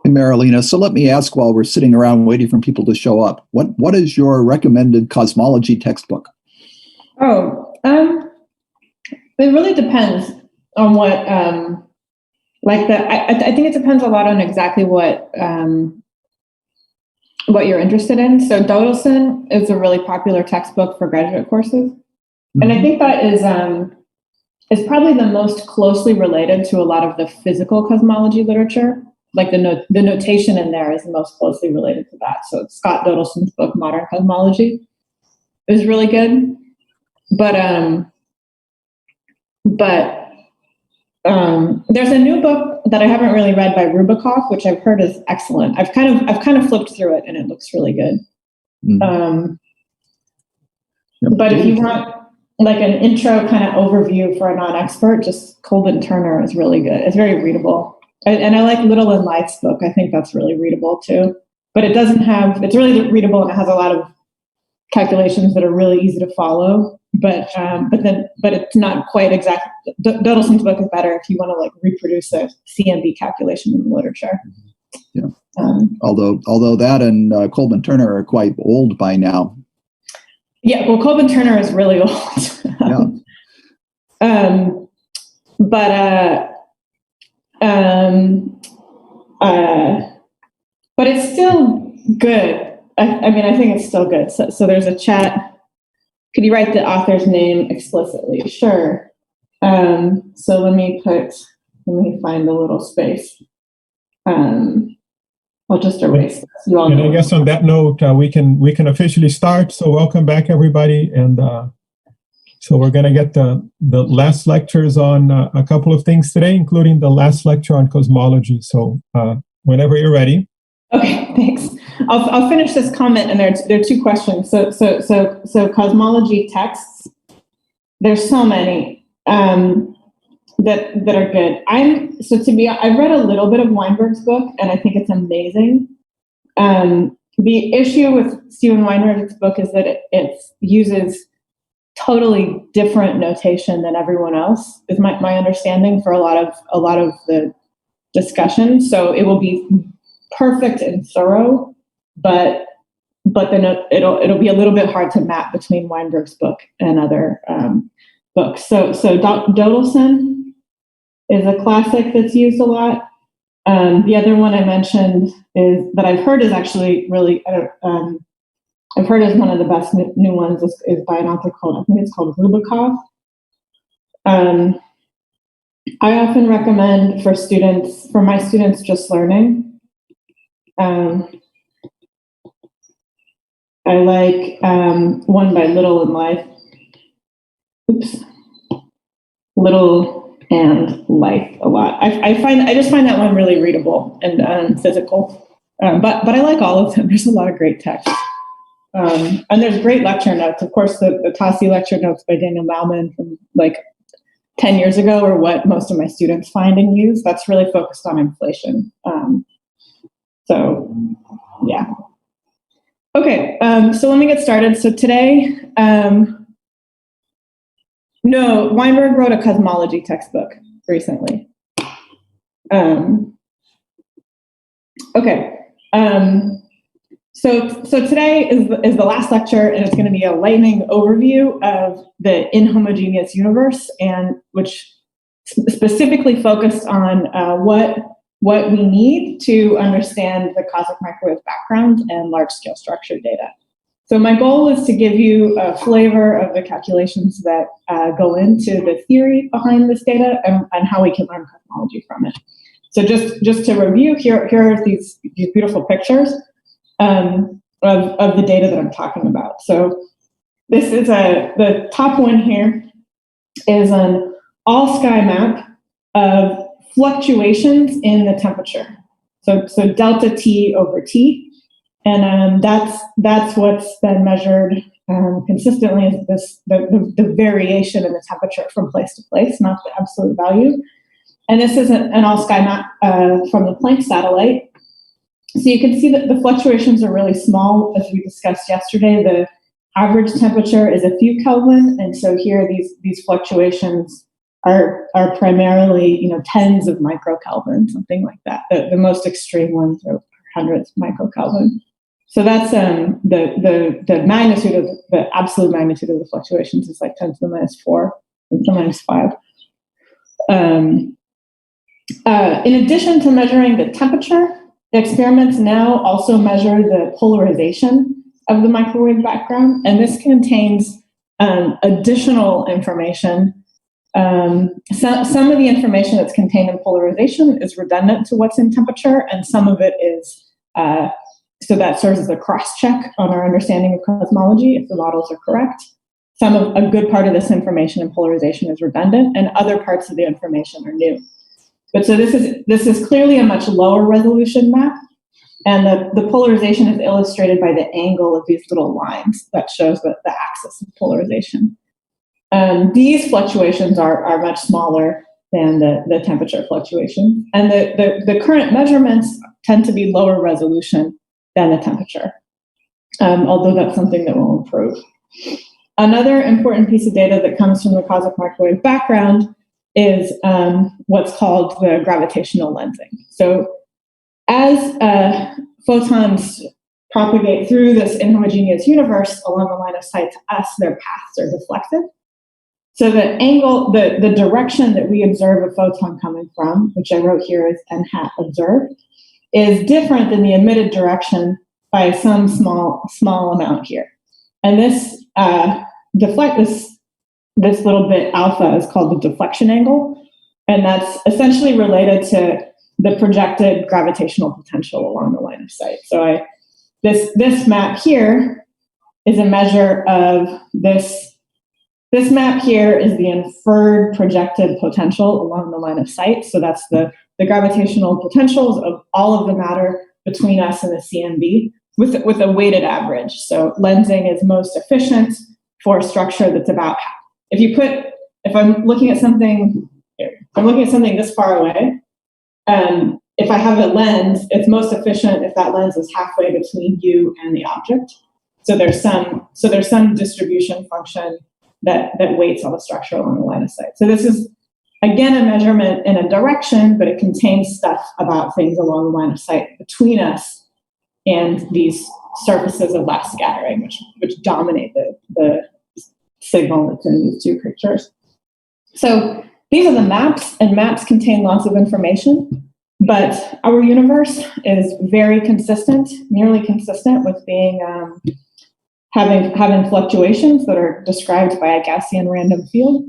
Marilena, so let me ask while we're sitting around waiting for people to show up, what is your recommended cosmology textbook? Oh, it really depends on what, I think it depends a lot on exactly what you're interested in. So Dodelson is a really popular textbook for graduate courses. Mm-hmm. And I think that is probably the most closely related to a lot of the physical cosmology literature. Like the notation in there is the most closely related to that. So it's Scott Dodelson's book, Modern Cosmology, is really good. But there's a new book that I haven't really read by Rubikoff, which I've heard is excellent. I've kind of flipped through it, and it looks really good. Mm-hmm. But if you want like an intro kind of overview for a non-expert, just Colvin Turner is really good. It's very readable. And I like Little and Light's book. I think that's really readable too. But it's really readable, and it has a lot of calculations that are really easy to follow. But it's not quite exact. Dodelson's book is better if you want to like reproduce a CNB calculation in the literature. Yeah. Although that and Colvin Turner are quite old by now. Yeah. Well, Colvin Turner is really old. Yeah. But it's still good. I mean, I think it's still good. So there's a chat. Could you write the author's name explicitly? Sure. So let me find a little space. I'll just erase this. And I guess on that note, we can officially start. So welcome back, everybody. And so we're going to get the last lectures on a couple of things today, including the last lecture on cosmology. So whenever you're ready. Okay, thanks. I'll finish this comment, and there are two questions. So cosmology texts. There's so many that are good. I've read a little bit of Weinberg's book, and I think it's amazing. The issue with Steven Weinberg's book is that it uses totally different notation than everyone else, is my understanding for a lot of the discussion. So it will be perfect and thorough, but then it'll be a little bit hard to map between Weinberg's book and other books. So Dodelson is a classic that's used a lot. The other one I mentioned is that I've heard is actually really I've heard is one of the best new ones is by an author called Rubikoff. I often recommend for my students just learning. I like one by Little and Life. Little and Life a lot. I just find that one really readable and physical. But I like all of them. There's a lot of great text. And there's great lecture notes. Of course, the Tassi lecture notes by Daniel Bauman from like 10 years ago are what most of my students find and use. That's really focused on inflation. So, yeah. Okay, so let me get started. So today, Weinberg wrote a cosmology textbook recently. Okay. So today is the last lecture, and it's going to be a lightning overview of the Inhomogeneous Universe, and which specifically focused on what we need to understand the cosmic microwave background and large-scale structure data. So my goal is to give you a flavor of the calculations that go into the theory behind this data and how we can learn cosmology from it. So just to review, here are these beautiful pictures of the data that I'm talking about. So this is the top one here is an all-sky map of fluctuations in the temperature. So delta T over T, and that's what's been measured consistently as the variation in the temperature from place to place, not the absolute value. And this is an all-sky map from the Planck satellite. So you can see that the fluctuations are really small, as we discussed yesterday. The average temperature is a few Kelvin, and so here these fluctuations are primarily tens of microkelvin, something like that. The most extreme ones are hundreds of microkelvin. So that's the magnitude of the absolute magnitude of the fluctuations is like 10 to the minus 4, 10 to the minus 5. In addition to measuring the temperature, the experiments now also measure the polarization of the microwave background, and this contains additional information. Some of the information that's contained in polarization is redundant to what's in temperature, and some of it is, so that serves as a cross-check on our understanding of cosmology if the models are correct. A good part of this information in polarization is redundant, and other parts of the information are new. But so this is clearly a much lower resolution map, and the polarization is illustrated by the angle of these little lines that shows the axis of polarization. These fluctuations are much smaller than the temperature fluctuation, and the current measurements tend to be lower resolution than the temperature, although that's something that will improve. Another important piece of data that comes from the cosmic microwave background is what's called the gravitational lensing. So as photons propagate through this inhomogeneous universe along the line of sight to us, their paths are deflected. So the angle, the direction that we observe a photon coming from, which I wrote here as n hat observed, is different than the emitted direction by some small amount here. And this this little bit alpha is called the deflection angle, and that's essentially related to the projected gravitational potential along the line of sight. So this map here is a measure of this. This map here is the inferred projected potential along the line of sight. So that's the gravitational potentials of all of the matter between us and the CNB with a weighted average. So lensing is most efficient for a structure that's about half. If I'm looking at something this far away, if I have a lens, it's most efficient if that lens is halfway between you and the object. So there's some distribution function that weights on the structure along the line of sight. So this is, again, a measurement in a direction, but it contains stuff about things along the line of sight between us and these surfaces of less scattering, which dominate the signal that's in these two pictures. So these are the maps, and maps contain lots of information, but our universe is very consistent, nearly consistent with being having fluctuations that are described by a Gaussian random field.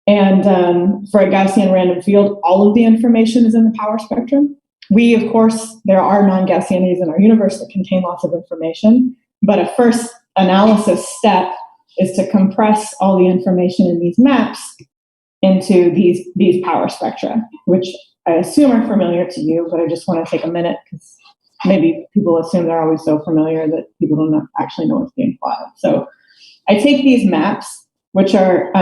And for a Gaussian random field, all of the information is in the power spectrum. Of course, there are non-Gaussianities in our universe that contain lots of information, but a first analysis step is to compress all the information in these maps into these power spectra, which I assume are familiar to you, but I just want to take a minute because maybe people assume they're always so familiar that people don't actually know what's being plotted. So I take these maps, which are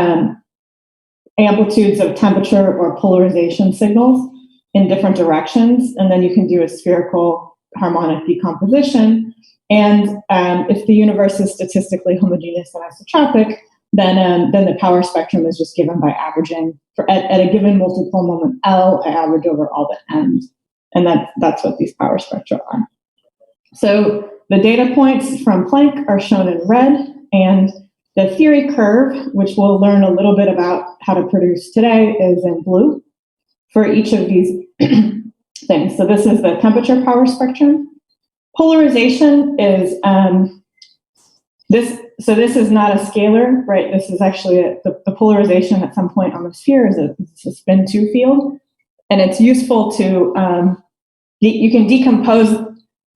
amplitudes of temperature or polarization signals in different directions, and then you can do a spherical harmonic decomposition. And if the universe is statistically homogeneous and isotropic, then the power spectrum is just given by averaging. At a given multipole moment L, I average over all the n's. And that's what these power spectra are. So the data points from Planck are shown in red, and the theory curve, which we'll learn a little bit about how to produce today, is in blue for each of these things. So this is the temperature power spectrum. Polarization is this. So this is not a scalar, right? This is actually the polarization at some point on the sphere is a spin 2 field, and it's useful to you can decompose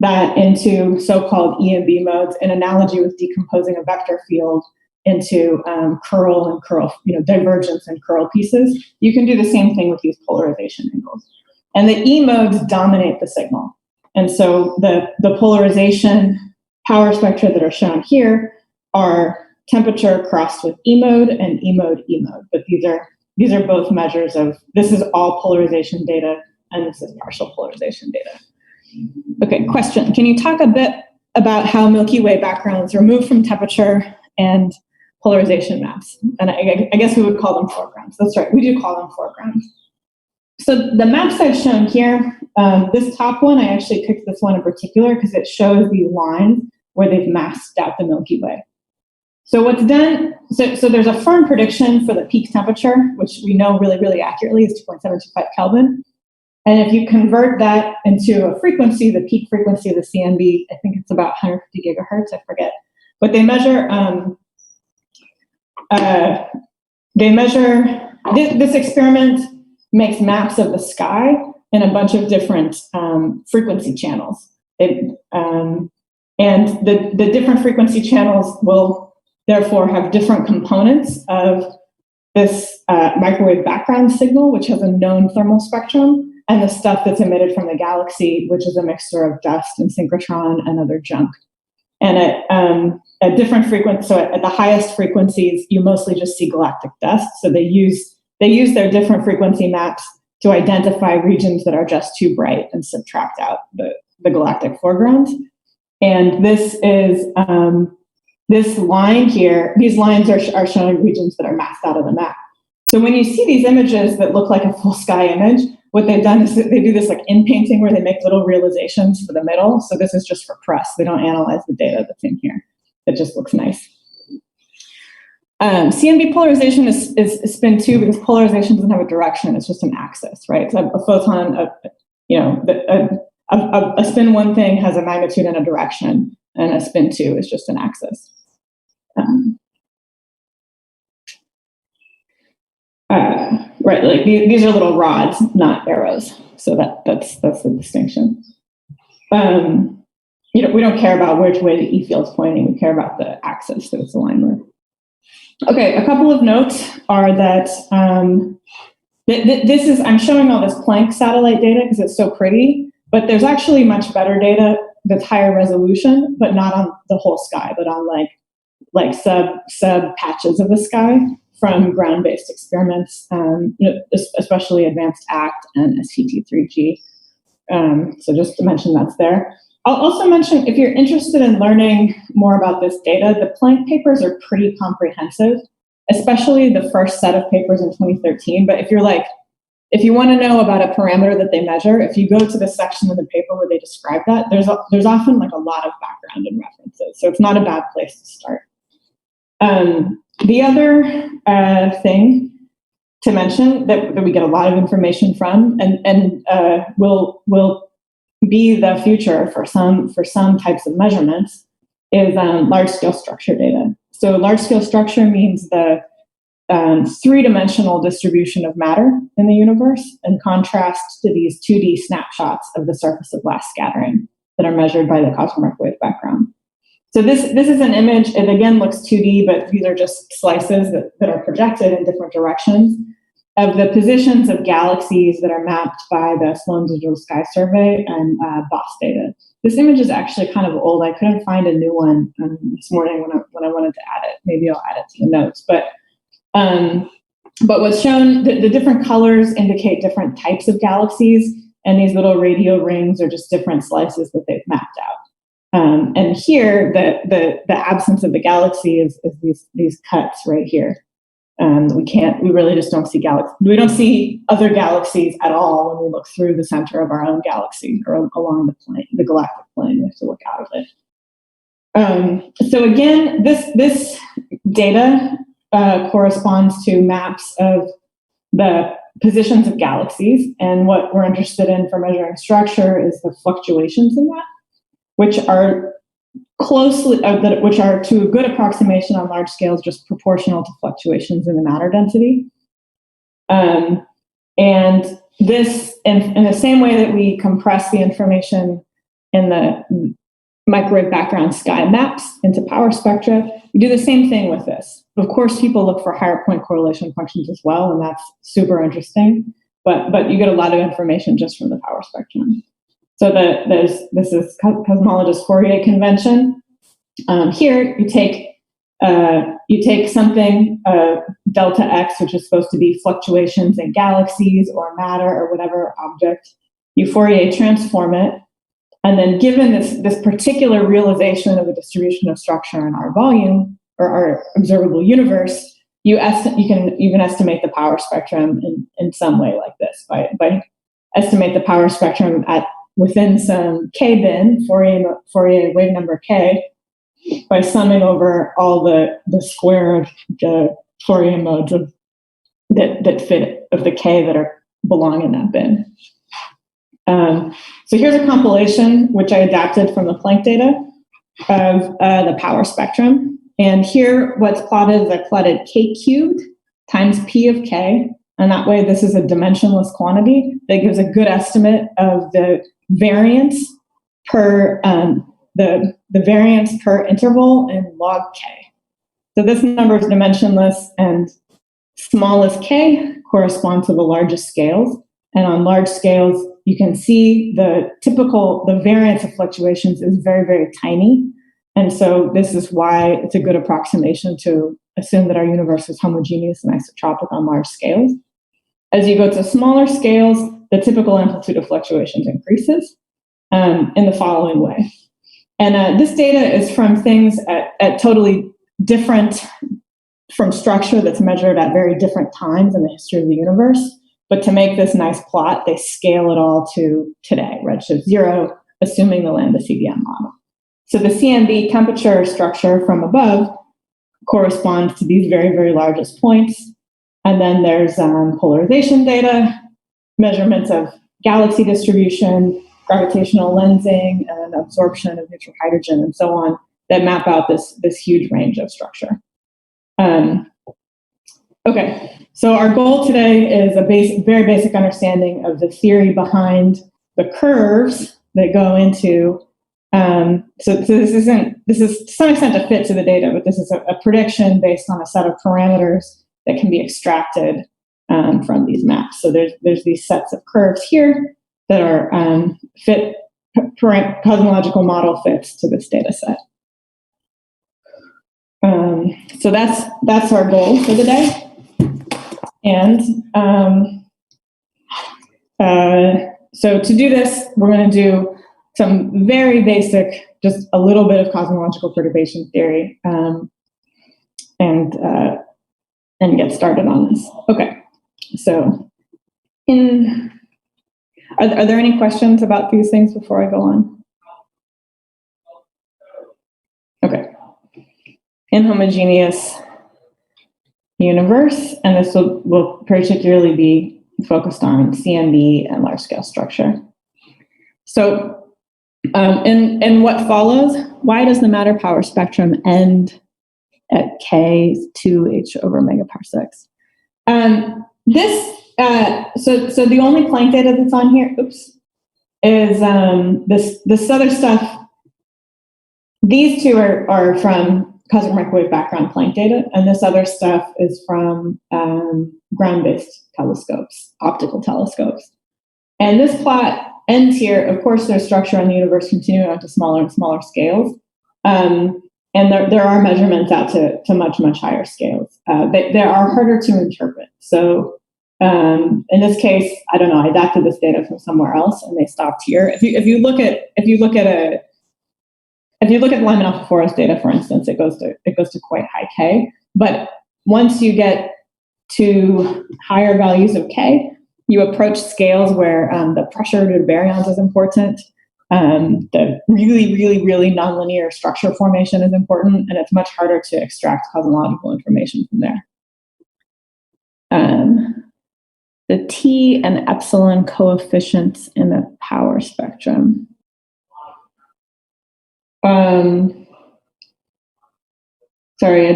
that into so-called E and B modes, in analogy with decomposing a vector field into curl and curl, divergence and curl pieces. You can do the same thing with these polarization angles. And the E modes dominate the signal. And so the polarization power spectra that are shown here are temperature crossed with E mode and E mode, E mode. But these are both measures of, this is all polarization data, and this is partial polarization data. Okay, question. Can you talk a bit about how Milky Way backgrounds remove from temperature and polarization maps? And I guess we would call them foregrounds. That's right, we do call them foregrounds. So the maps I've shown here, this top one, I actually picked this one in particular because it shows these lines where they've masked out the Milky Way. So what's done, so there's a firm prediction for the peak temperature, which we know really, really accurately is 2.725 Kelvin. And if you convert that into a frequency, the peak frequency of the Cnb, I think it's about 150 gigahertz, I forget. But they measure this experiment makes maps of the sky in a bunch of different frequency channels. And the different frequency channels will therefore have different components of this microwave background signal, which has a known thermal spectrum, and the stuff that's emitted from the galaxy, which is a mixture of dust and synchrotron and other junk. And at different frequencies, so at the highest frequencies, you mostly just see galactic dust. So they use their different frequency maps to identify regions that are just too bright and subtract out the galactic foreground. And this is this line here. These lines are showing regions that are masked out of the map. So when you see these images that look like a full sky image, what they've done is they do this like in painting where they make little realizations for the middle. So this is just for press. They don't analyze the data that's in here. It just looks nice. Cnb polarization is spin 2 because polarization doesn't have a direction. It's just an axis, right? So a photon, a spin 1 thing has a magnitude and a direction, and a spin 2 is just an axis. Right, like these are little rods, not arrows. So that's the distinction. We don't care about which way the E field's pointing. We care about the axis that it's aligned with. Okay, a couple of notes are that I'm showing all this Planck satellite data because it's so pretty, but there's actually much better data that's higher resolution, but not on the whole sky, but on like sub patches of the sky from ground-based experiments, especially Advanced ACT and STT3G. So just to mention that's there. I'll also mention, if you're interested in learning more about this data, the Planck papers are pretty comprehensive, especially the first set of papers in 2013. But if you want to know about a parameter that they measure, if you go to the section of the paper where they describe that, there's often like a lot of background and references. So it's not a bad place to start. The other thing to mention that we get a lot of information from and will be the future for some types of measurements is large-scale structure data. So large-scale structure means the three-dimensional distribution of matter in the universe, in contrast to these 2D snapshots of the surface of blast scattering that are measured by the cosmological background. So this is an image. It again looks 2D, but these are just slices that are projected in different directions of the positions of galaxies that are mapped by the Sloan Digital Sky Survey and BOSS data. This image is actually kind of old. I couldn't find a new one this morning when I wanted to add it. Maybe I'll add it to the notes. But what's shown, the different colors indicate different types of galaxies, and these little radio rings are just different slices that they've mapped out. And here, the absence of the galaxy is these cuts right here. We really just don't see galaxies. We don't see other galaxies at all when we look through the center of our own galaxy or along the plane, the galactic plane. We have to look out of it. So again, this data corresponds to maps of the positions of galaxies, and what we're interested in for measuring structure is the fluctuations in that, which are which are to a good approximation on large scales just proportional to fluctuations in the matter density. And this, in the same way that we compress the information in the microwave background sky maps into power spectra, we do the same thing with this. Of course, people look for higher point correlation functions as well, and that's super interesting, but you get a lot of information just from the power spectrum. So this is cosmologist Fourier convention. Here you take something, delta x, which is supposed to be fluctuations in galaxies or matter or whatever object. You Fourier transform it, and then given this particular realization of the distribution of structure in our volume or our observable universe, you can even estimate the power spectrum in some way like this by estimate the power spectrum within some k bin, Fourier wave number k, by summing over all the square of the Fourier modes that fit of the k that belong in that bin. So here's a compilation which I adapted from the Planck data of the power spectrum. And here what's plotted is I plotted k cubed times p of k. And that way this is a dimensionless quantity that gives a good estimate of the variance per the variance per interval in log k. So this number is dimensionless, and smallest k corresponds to the largest scales. And on large scales, you can see the variance of fluctuations is very, very tiny. And so this is why it's a good approximation to assume that our universe is homogeneous and isotropic on large scales. As you go to smaller scales, the typical amplitude of fluctuations increases in the following way. And this data is from things at totally different, from structure that's measured at very different times in the history of the universe. But to make this nice plot, they scale it all to today, redshift 0, assuming the lambda CDM model. So the Cnb temperature structure from above corresponds to these very, very largest points. And then there's polarization data, measurements of galaxy distribution, gravitational lensing, and absorption of neutral hydrogen, and so on, that map out this huge range of structure. Okay, so our goal today is a very basic understanding of the theory behind the curves that go into. So this is to some extent a fit to the data, but this is a prediction based on a set of parameters that can be extracted from these maps. So there's these sets of curves here that are cosmological model fits to this data set. So that's our goal for the day. And so to do this, we're going to do some very basic, just a little bit of cosmological perturbation theory, and get started on this. Okay, so are there any questions about these things before I go on? Okay. Inhomogeneous universe, and this will particularly be focused on CNB and large-scale structure. So in what follows, why does the matter power spectrum end at k 2h over megaparsecs? So the only Planck data that's on here, is this other stuff. These two are from cosmic microwave background Planck data, and this other stuff is from ground-based telescopes, optical telescopes. And this plot ends here. Of course, there's structure in the universe continuing on to smaller and smaller scales. And there are measurements out to much, much higher scales. They are harder to interpret. So in this case, I don't know, I adapted this data from somewhere else and they stopped here. If you look at Lyman alpha Forest data, for instance, it goes to quite high K. But once you get to higher values of K, you approach scales where the pressure to baryons is important. The really nonlinear structure formation is important, and it's much harder to extract cosmological information from there. The T and epsilon coefficients in the power spectrum. Sorry,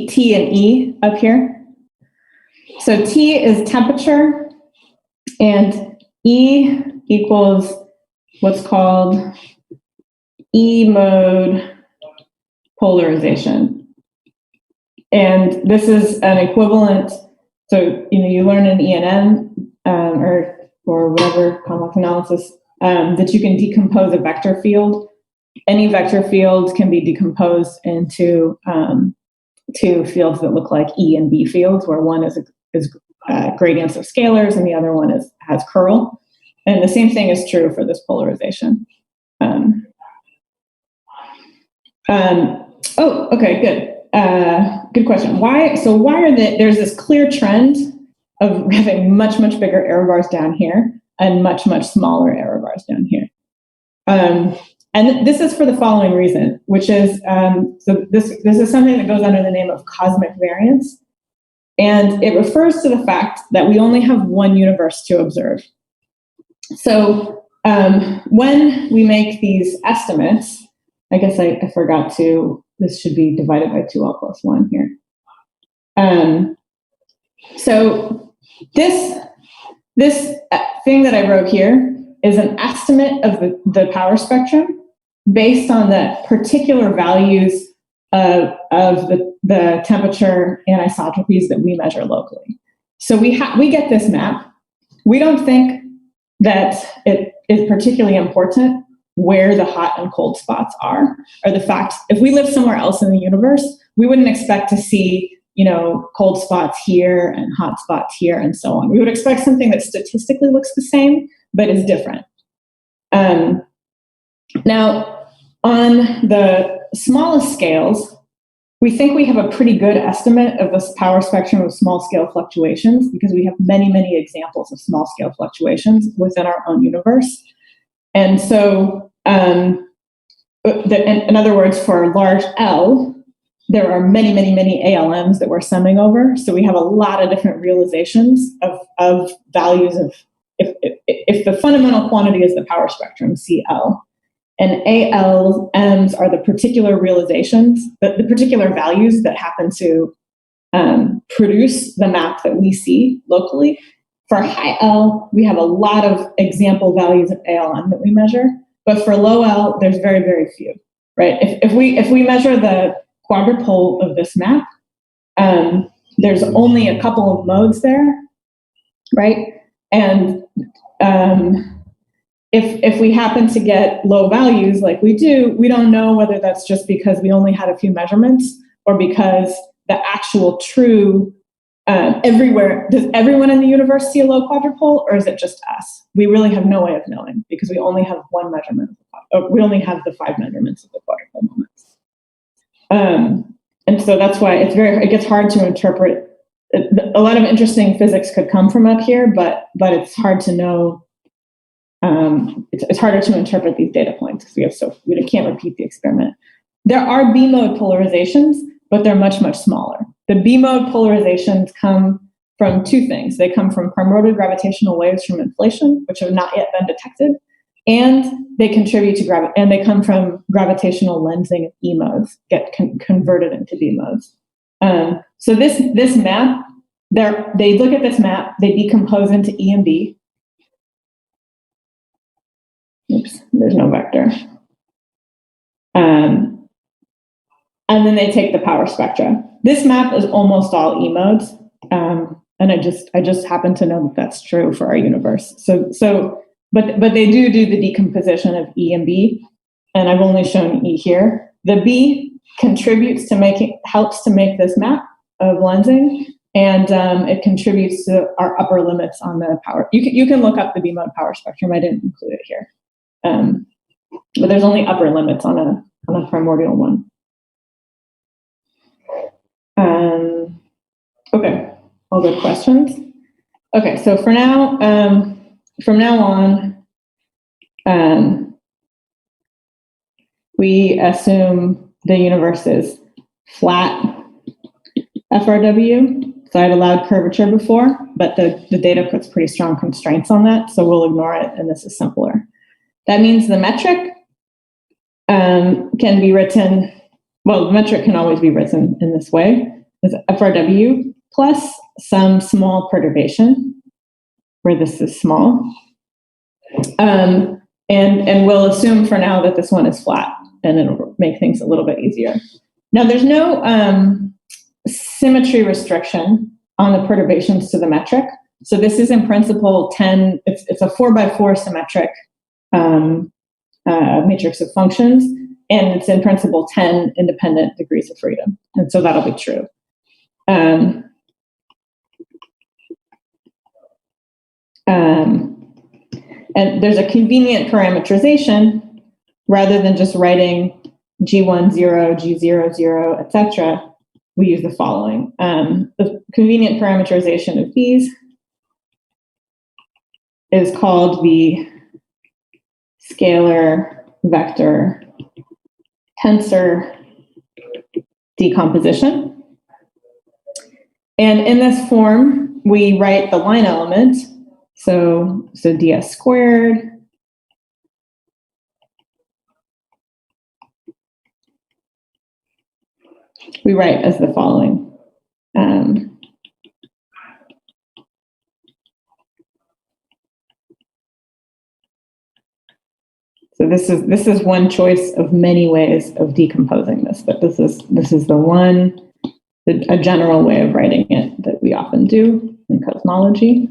T and E up here. So T is temperature, and E equals what's called E-mode polarization. And this is an equivalent, so you learn in ENM or whatever, complex analysis, that you can decompose a vector field. Any vector field can be decomposed into two fields that look like E and B fields, where one is gradients of scalars and the other one has curl. And the same thing is true for this polarization. Okay, good. Good question. Why are there's this clear trend of having much bigger error bars down here and much smaller error bars down here. And this is for the following reason, which is, so this is something that goes under the name of cosmic variance. And it refers to the fact that we only have one universe to observe. So when we make these estimates, I guess I forgot to, this should be divided by 2l plus 1 here. So this thing that I wrote here is an estimate of the power spectrum based on the particular values of the temperature anisotropies that we measure locally. So we get this map. We don't think that it is particularly important where the hot and cold spots are, or the fact if we live somewhere else in the universe, we wouldn't expect to see cold spots here and hot spots here and so on. We would expect something that statistically looks the same but is different. Now, on the smallest scales, we think we have a pretty good estimate of this power spectrum of small-scale fluctuations because we have many examples of small-scale fluctuations within our own universe. And so, in other words, for large L, there are many ALMs that we're summing over. So we have a lot of different realizations of values of, if the fundamental quantity is the power spectrum, CL, and ALMs are the particular realizations, the particular values that happen to produce the map that we see locally. For high L, we have a lot of example values of ALM that we measure, but for low L, there's very few, right? If we measure the quadrupole of this map, there's only a couple of modes there, right? And if we happen to get low values like we do, we don't know whether that's just because we only had a few measurements or because the actual true everywhere, does everyone in the universe see a low quadrupole, or is it just us? We really have no way of knowing because we only have one measurement. We only have the 5 measurements of the quadrupole moments. And so that's why it gets hard to interpret. A lot of interesting physics could come from up here, but it's hard to know. It's harder to interpret these data points because we can't repeat the experiment. There are B-mode polarizations, but they're much smaller. The B-mode polarizations come from two things. They come from primordial gravitational waves from inflation, which have not yet been detected, and they contribute to and they come from gravitational lensing of E-modes, get converted into B-modes. So this map, they look at this map, they decompose into E and B. Oops, there's no vector. And then they take the power spectra. This map is almost all E-modes, and I just happen to know that that's true for our universe. But they do the decomposition of E and B, and I've only shown E here. The B contributes to helps to make this map of lensing, and it contributes to our upper limits on the power. You can look up the B-mode power spectrum. I didn't include it here, but there's only upper limits on a primordial one. Okay, all good questions. Okay, so for now, from now on, we assume the universe is flat FRW. So I had allowed curvature before, but the data puts pretty strong constraints on that, so we'll ignore it, and this is simpler. That means the metric can be written, well, the metric can always be written in this way, as FRW plus some small perturbation, where this is small. And we'll assume for now that this one is flat, and it'll make things a little bit easier. Now, there's no symmetry restriction on the perturbations to the metric. So this is in principle 10, it's a 4x4 symmetric matrix of functions, and it's in principle 10 independent degrees of freedom. And so that'll be true. And there's a convenient parameterization rather than just writing G1, 0, G0, 0, etc. We use the following. The convenient parameterization of these is called the scalar vector tensor decomposition. And in this form, we write the line element. So ds squared we write as the following. So this is one choice of many ways of decomposing this, but this is a general way of writing it that we often do in cosmology.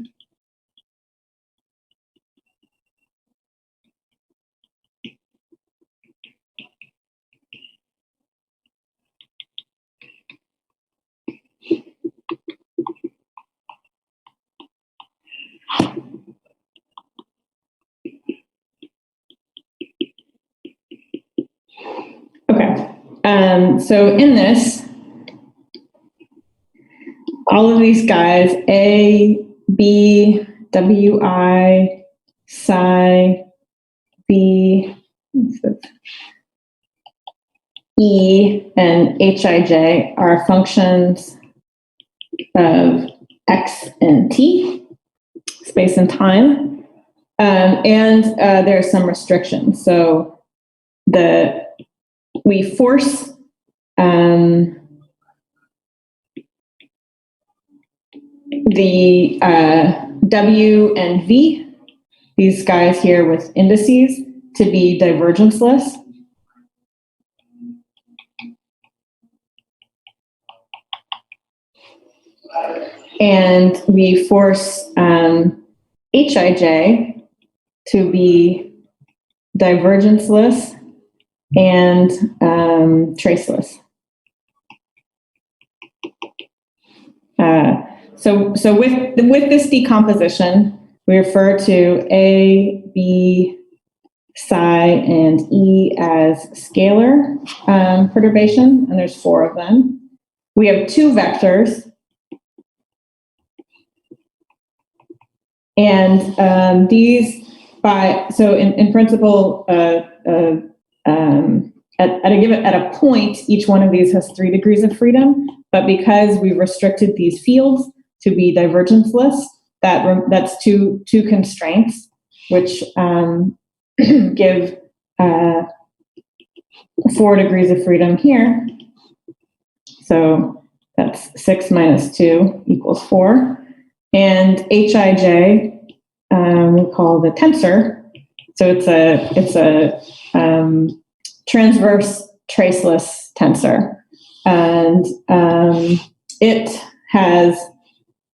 Okay, so in this, all of these guys, A, B, Wi, psi, B, E, and Hij are functions of x and t, space and time, and there are some restrictions. So we force the W and V, these guys here with indices, to be divergenceless. And we force Hij to be divergenceless and traceless. So with this decomposition, we refer to A, B, psi, and E as scalar perturbation, and there's 4 of them. We have 2 vectors, and these in principle at a point, each one of these has 3 degrees of freedom, but because we've restricted these fields to be divergenceless, that's two constraints, which give 4 degrees of freedom here. So that's 6 minus 2 equals 4. And Hij we call the tensor. So it's a transverse traceless tensor, and it has,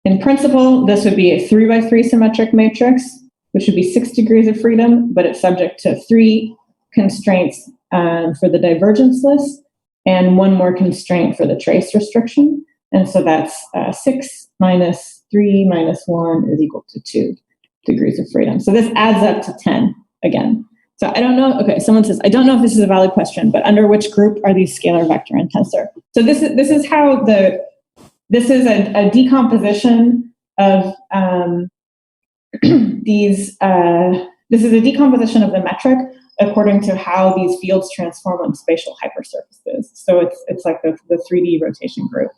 in principle, this would be a 3x3 symmetric matrix, which would be 6 degrees of freedom, but it's subject to 3 constraints for the divergenceless and 1 more constraint for the trace restriction. And so that's 6 minus 3 minus 1 is equal to 2 degrees of freedom. So this adds up to 10 again. So I don't know. Okay, someone says, I don't know if this is a valid question, but under which group are these scalar vector and tensor? So this is how the this is a decomposition of these. This is a decomposition of the metric according to how these fields transform on spatial hypersurfaces. So it's like the 3D rotation group.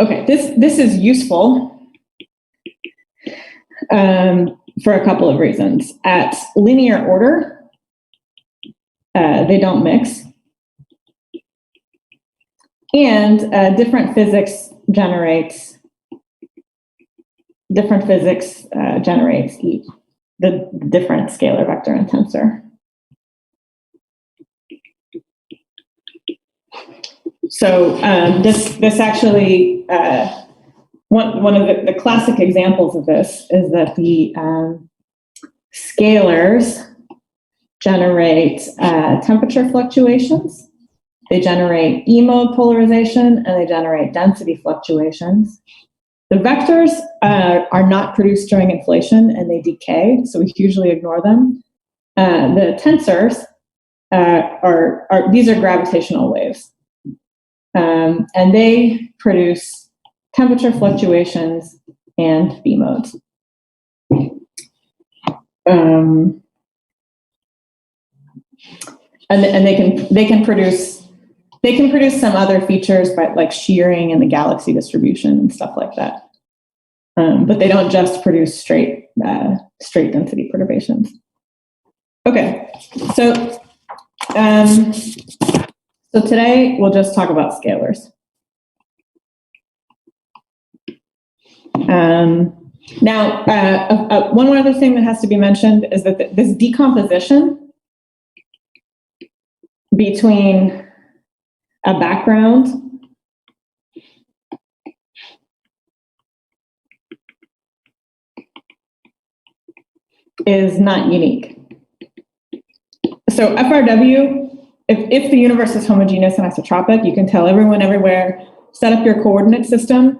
Okay, this is useful for a couple of reasons. At linear order, they don't mix, and different physics generates the different scalar vector and tensor. So this actually, one of the classic examples of this is that the scalars generate temperature fluctuations, they generate E-mode polarization, and they generate density fluctuations. The vectors are not produced during inflation, and they decay, so we usually ignore them. The tensors these are gravitational waves. And they produce temperature fluctuations and B-modes. And they can produce some other features, like shearing and the galaxy distribution and stuff like that. But they don't just produce straight density perturbations. Okay, so today we'll just talk about scalars. Now, one other thing that has to be mentioned is that this decomposition between a background is not unique. So FRW, if the universe is homogeneous and isotropic, you can tell everyone everywhere, set up your coordinate system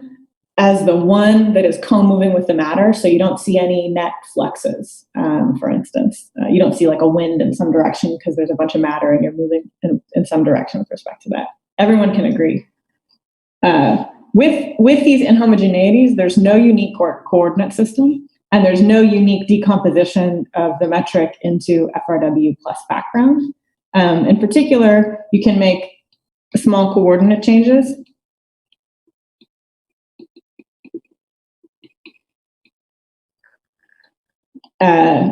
as the one that is co-moving with the matter, so you don't see any net fluxes, for instance. You don't see like a wind in some direction because there's a bunch of matter and you're moving in some direction with respect to that. Everyone can agree. With these inhomogeneities, there's no unique coordinate system, and there's no unique decomposition of the metric into FRW plus background. In particular, you can make small coordinate changes.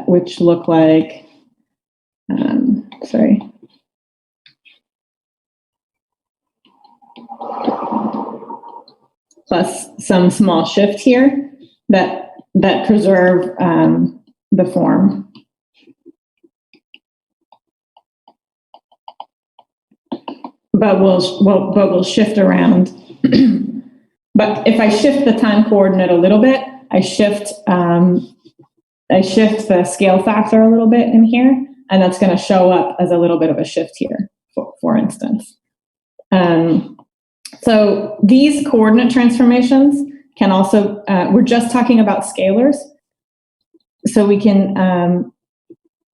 Which look like, plus some small shift here that preserve the form. But we'll shift around. But if I shift the time coordinate a little bit, I shift the scale factor a little bit in here, and that's going to show up as a little bit of a shift here, for instance. So these coordinate transformations can also, we're just talking about scalars, so we can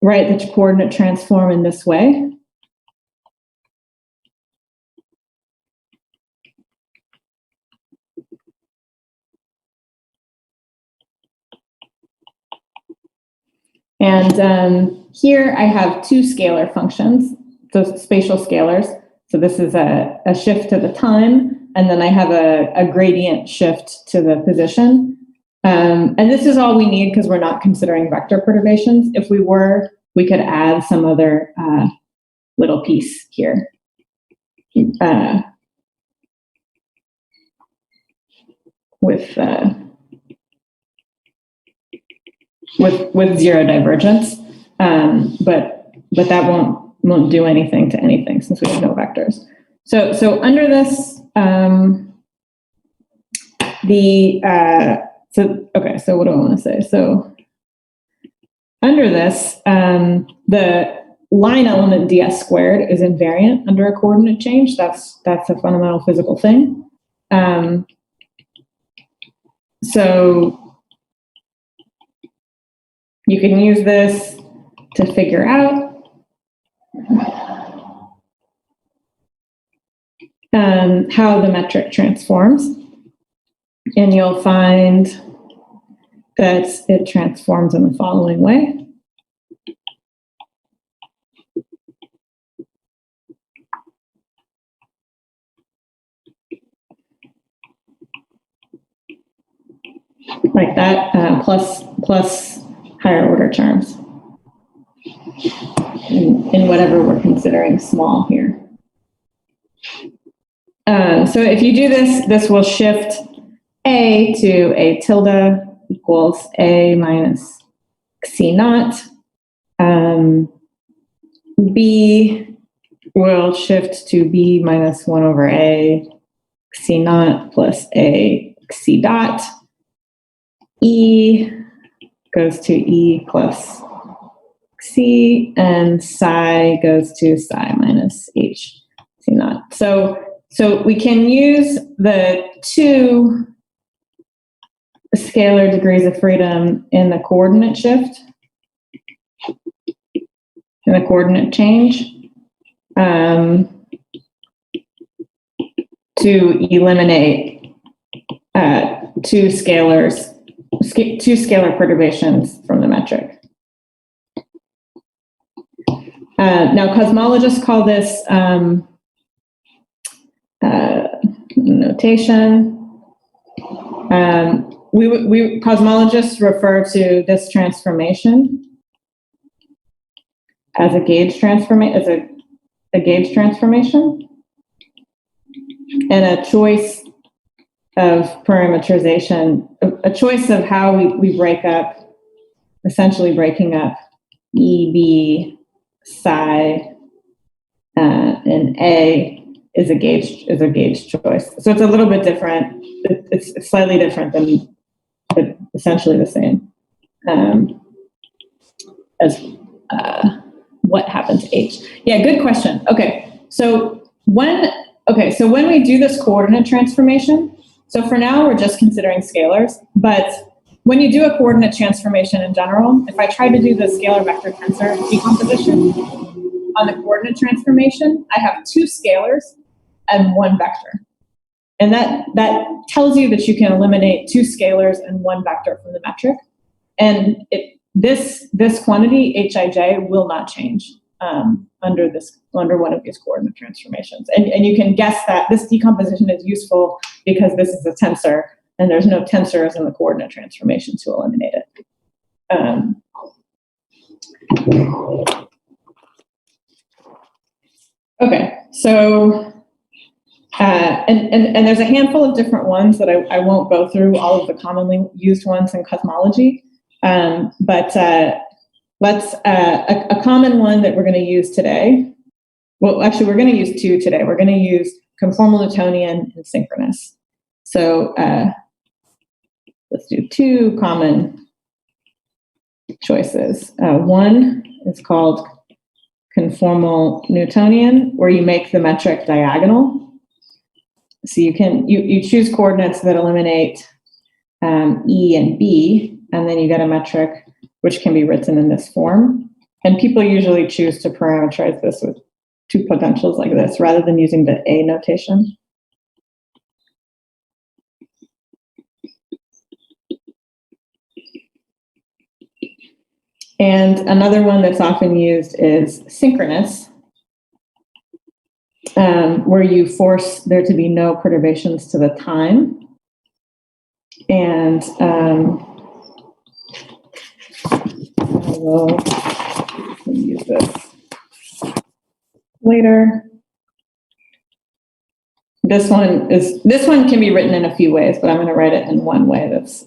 write the coordinate transform in this way. And here I have two scalar functions, so spatial scalars. So this is a shift to the time, and then I have a gradient shift to the position. And this is all we need because we're not considering vector perturbations. If we were, we could add some other little piece here. With zero divergence, but that won't do anything to anything since we have no vectors. So under this, so what do I want to say? So under this, the line element ds squared is invariant under a coordinate change. That's a fundamental physical thing. So you can use this to figure out how the metric transforms. And you'll find that it transforms in the following way. Like that, plus higher order terms in whatever we're considering small here. So if you do this, this will shift A to A tilde equals A minus C naught. B will shift to B minus 1 over A C naught plus A C dot. E goes to E plus C, and psi goes to psi minus H C naught. So we can use the two scalar degrees of freedom in the coordinate shift, in the coordinate change, to eliminate two scalar perturbations from the metric. Now, cosmologists call this notation. Cosmologists refer to this transformation as a gauge transformation, and a choice of parameterization, a choice of how we break up, essentially breaking up E, B, psi, and A is a gauge choice. So it's a little bit different. It's slightly different than, but essentially the same as what happened to H. Yeah, good question. Okay, so when we do this coordinate transformation, so for now we're just considering scalars, but when you do a coordinate transformation in general, if I try to do the scalar vector tensor decomposition on the coordinate transformation, I have two scalars and one vector. And that tells you that you can eliminate two scalars and one vector from the metric. And this quantity, Hij, will not change under one of these coordinate transformations. And you can guess that this decomposition is useful because this is a tensor, and there's no tensors in the coordinate transformation to eliminate it. Okay, so and there's a handful of different ones that I won't go through all of the commonly used ones in cosmology, but let's a common one that we're going to use today. Well, actually, we're going to use two today. We're going to use conformal Newtonian and synchronous. So let's do two common choices. One is called conformal Newtonian, where you make the metric diagonal. So you choose coordinates that eliminate E and B, and then you get a metric which can be written in this form. And people usually choose to parameterize this with two potentials like this rather than using the A notation. And another one that's often used is synchronous, where you force there to be no perturbations to the time. And I will use this later. This one can be written in a few ways, but I'm going to write it in one way that's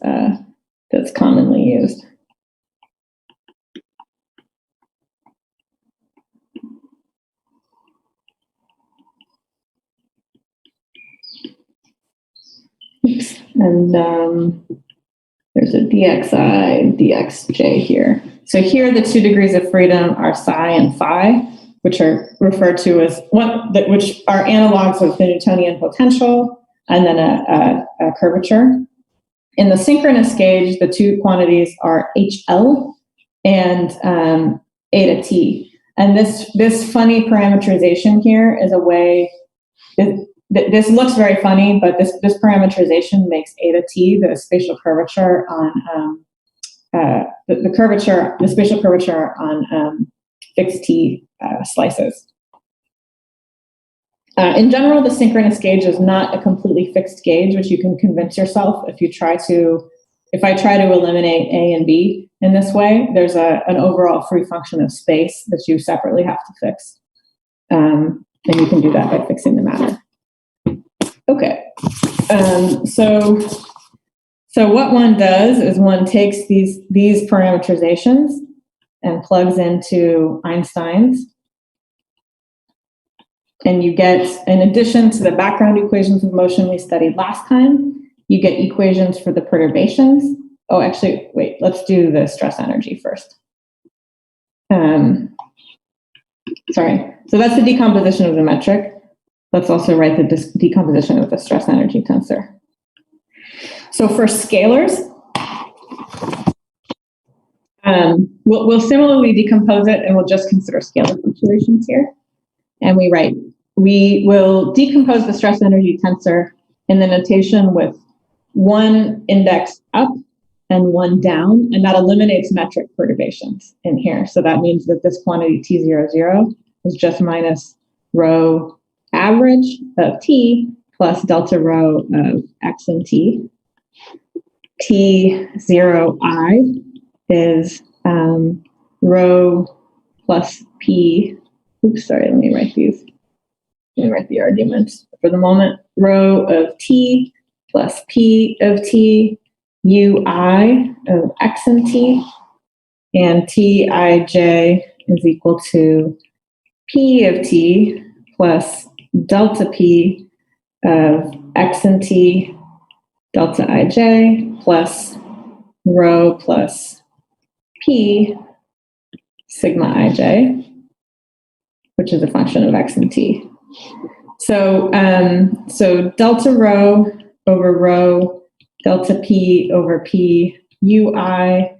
commonly used. Oops. And there's a dxi, dxj here. So here the 2 degrees of freedom are psi and phi, which are referred to as which are analogs of the Newtonian potential and then a curvature. In the synchronous gauge, the two quantities are HL and eta t. And this funny parameterization here is a way. this looks very funny, but this parameterization makes eta t the spatial curvature on the spatial curvature on fixed t slices. In general, the synchronous gauge is not a completely fixed gauge, which you can convince yourself if I try to eliminate A and B in this way. There's an overall free function of space that you separately have to fix. And you can do that by fixing the matter. Okay. So what one does is one takes these parameterizations and plugs into Einstein's. And you get, in addition to the background equations of motion we studied last time, you get equations for the perturbations. Oh, actually, wait, let's do the stress energy first. Sorry, so that's the decomposition of the metric. Let's also write the decomposition of the stress energy tensor. So for scalars, we'll similarly decompose it, and we'll just consider scalar fluctuations here. And we will decompose the stress energy tensor in the notation with one index up and one down, and that eliminates metric perturbations in here. So that means that this quantity T00 is just minus rho average of T plus delta rho of X and T. T0I is rho plus P. Oops, sorry, let me write these. Let me write the arguments for the moment. Rho of T plus P of T, Ui of X and T, and Tij is equal to P of T plus delta P of X and T, delta Ij plus rho plus P sigma Ij, which is a function of X and T. So, so delta rho over rho, delta P over P, Ui,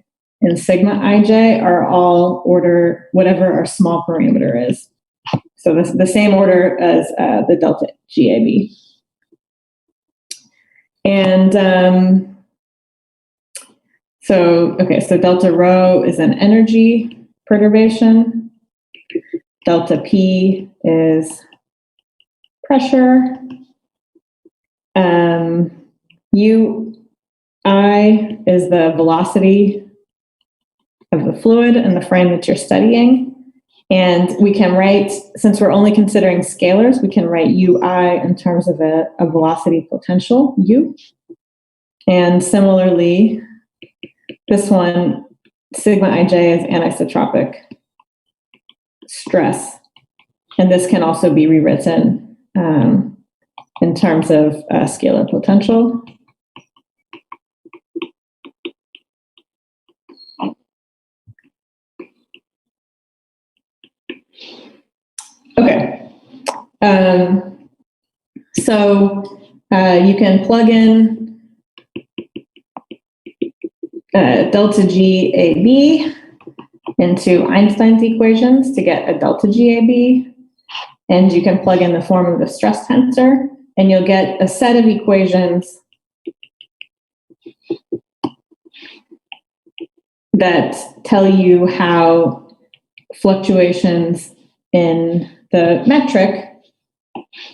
and sigma Ij are all order whatever our small parameter is. So this is the same order as the delta GAB. And so delta rho is an energy perturbation. Delta P is pressure. Ui is the velocity of the fluid in the frame that you're studying. And we can write, since we're only considering scalars, we can write Ui in terms of a velocity potential, U. And similarly, this one, sigma Ij is anisotropic stress. And this can also be rewritten in terms of scalar potential. Okay. So you can plug in delta GAB into Einstein's equations to get a delta GAB. And you can plug in the form of the stress tensor, and you'll get a set of equations that tell you how fluctuations in the metric,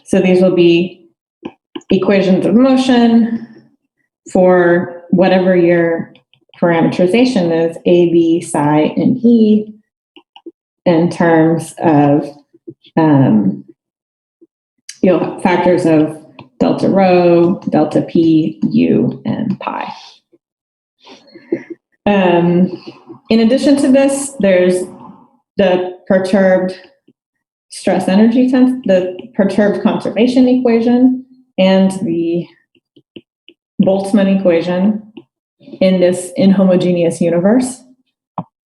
so these will be equations of motion for whatever your parameterization is, A, B, psi, and E, in terms of factors of delta rho, delta P, U, and pi. In addition to this, there's the perturbed stress energy tensor, the perturbed conservation equation, and the Boltzmann equation in this inhomogeneous universe.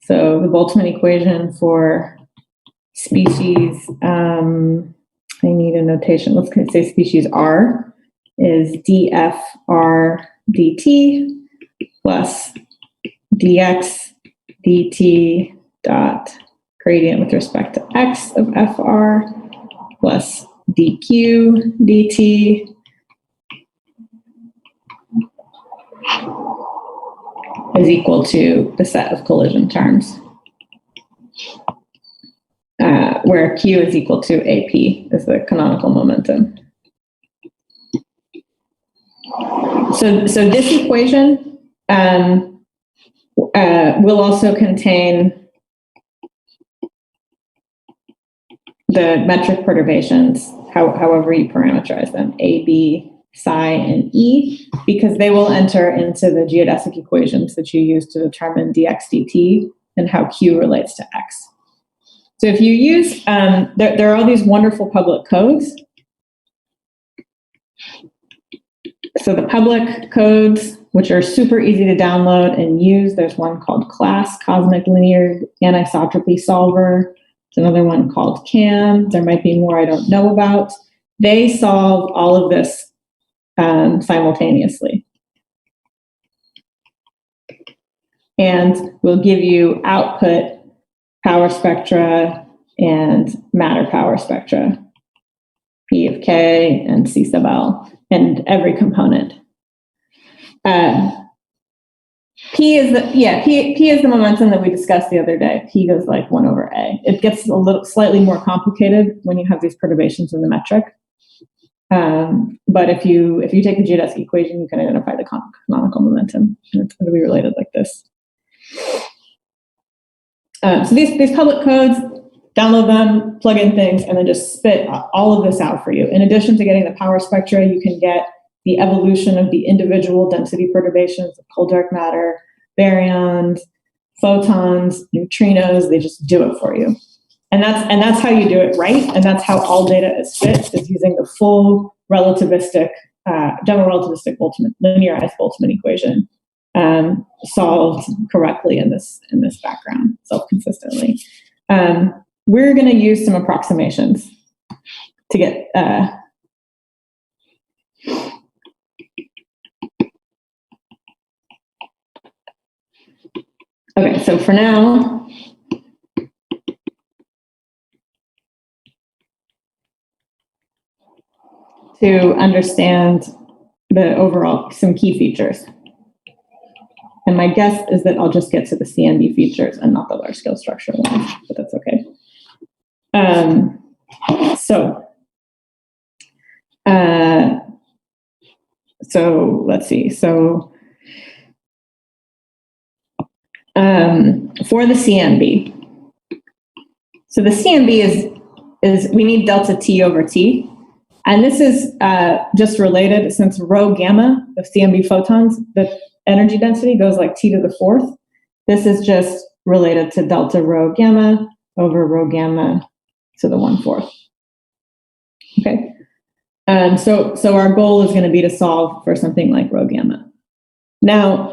So the Boltzmann equation for species, I need a notation, let's say species R, is df dt plus dx dt dot gradient with respect to x of fr plus dq dt is equal to the set of collision terms, where q is equal to ap, is the canonical momentum. So this equation will also contain the metric perturbations, however you parameterize them, A, B, psi, and E, because they will enter into the geodesic equations that you use to determine dx dt and how q relates to x. So if you use, there are all these wonderful public codes. So the public codes, which are super easy to download and use, there's one called CLASS, Cosmic Linear Anisotropy Solver. There's another one called CAM. There might be more I don't know about. They solve all of this simultaneously. And will give you output power spectra and matter power spectra, P of K and C sub L, and every component. P is the momentum that we discussed the other day. P goes like 1 over A. It gets a little slightly more complicated when you have these perturbations in the metric. But if you take the geodesic equation, you can identify the canonical momentum, and it's going to be related like this. So these public codes, download them, plug in things, and then just spit all of this out for you. In addition to getting the power spectra, you can get the evolution of the individual density perturbations of cold dark matter, baryons, photons, neutrinos. They just do it for you. And that's how you do it right, and that's how all data is fit, is using the full relativistic, general relativistic linearized Boltzmann equation, solved correctly in this background, self-consistently. We're going to use some approximations to get okay, so for now, to understand the overall, some key features. And my guess is that I'll just get to the CNB features and not the large scale structural ones, but that's okay. So let's see. So for the CNB, so the CNB is we need delta T over T. And this is just related, since rho gamma of CMB photons, the energy density goes like T to the 4th. This is just related to delta rho gamma over rho gamma to the 1/4. Okay. So our goal is going to be to solve for something like rho gamma. Now,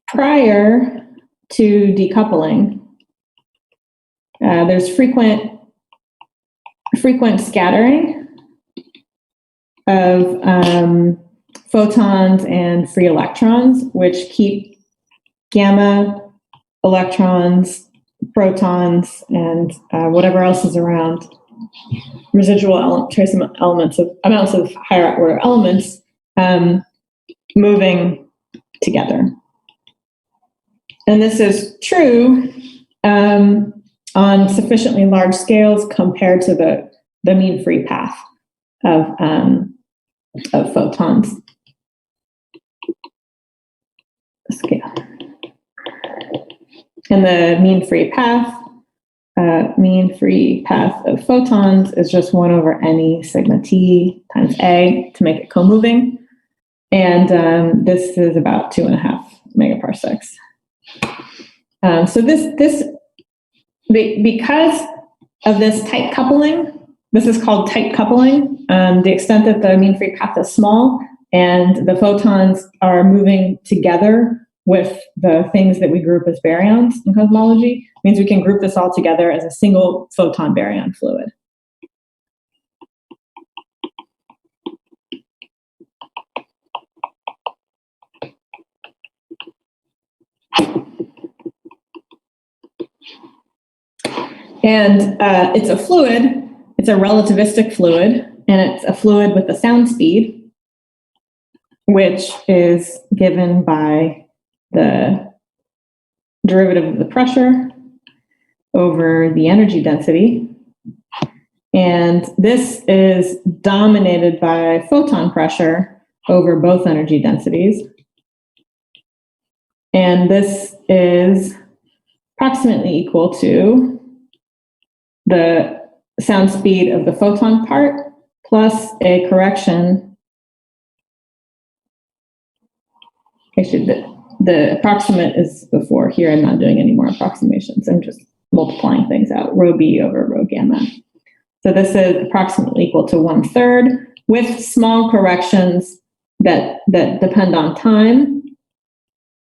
prior to decoupling, there's frequent scattering of photons and free electrons, which keep gamma, electrons, protons, and whatever else is around, residual trace amounts of higher order elements moving together. And this is true on sufficiently large scales compared to the mean free path of photons. Scale. And the mean free path of photons is just 1 over any sigma t times a to make it co-moving. And this is about 2.5 megaparsecs. So this because of this tight coupling, this is called tight coupling, the extent that the mean free path is small and the photons are moving together with the things that we group as baryons in cosmology, means we can group this all together as a single photon baryon fluid. And it's a fluid, it's a relativistic fluid, and it's a fluid with a sound speed, which is given by the derivative of the pressure over the energy density. And this is dominated by photon pressure over both energy densities. And this is approximately equal to the sound speed of the photon part plus a correction. Actually, the approximate is before. Here I'm not doing any more approximations. I'm just multiplying things out, rho b over rho gamma. So this is approximately equal to 1/3 with small corrections that depend on time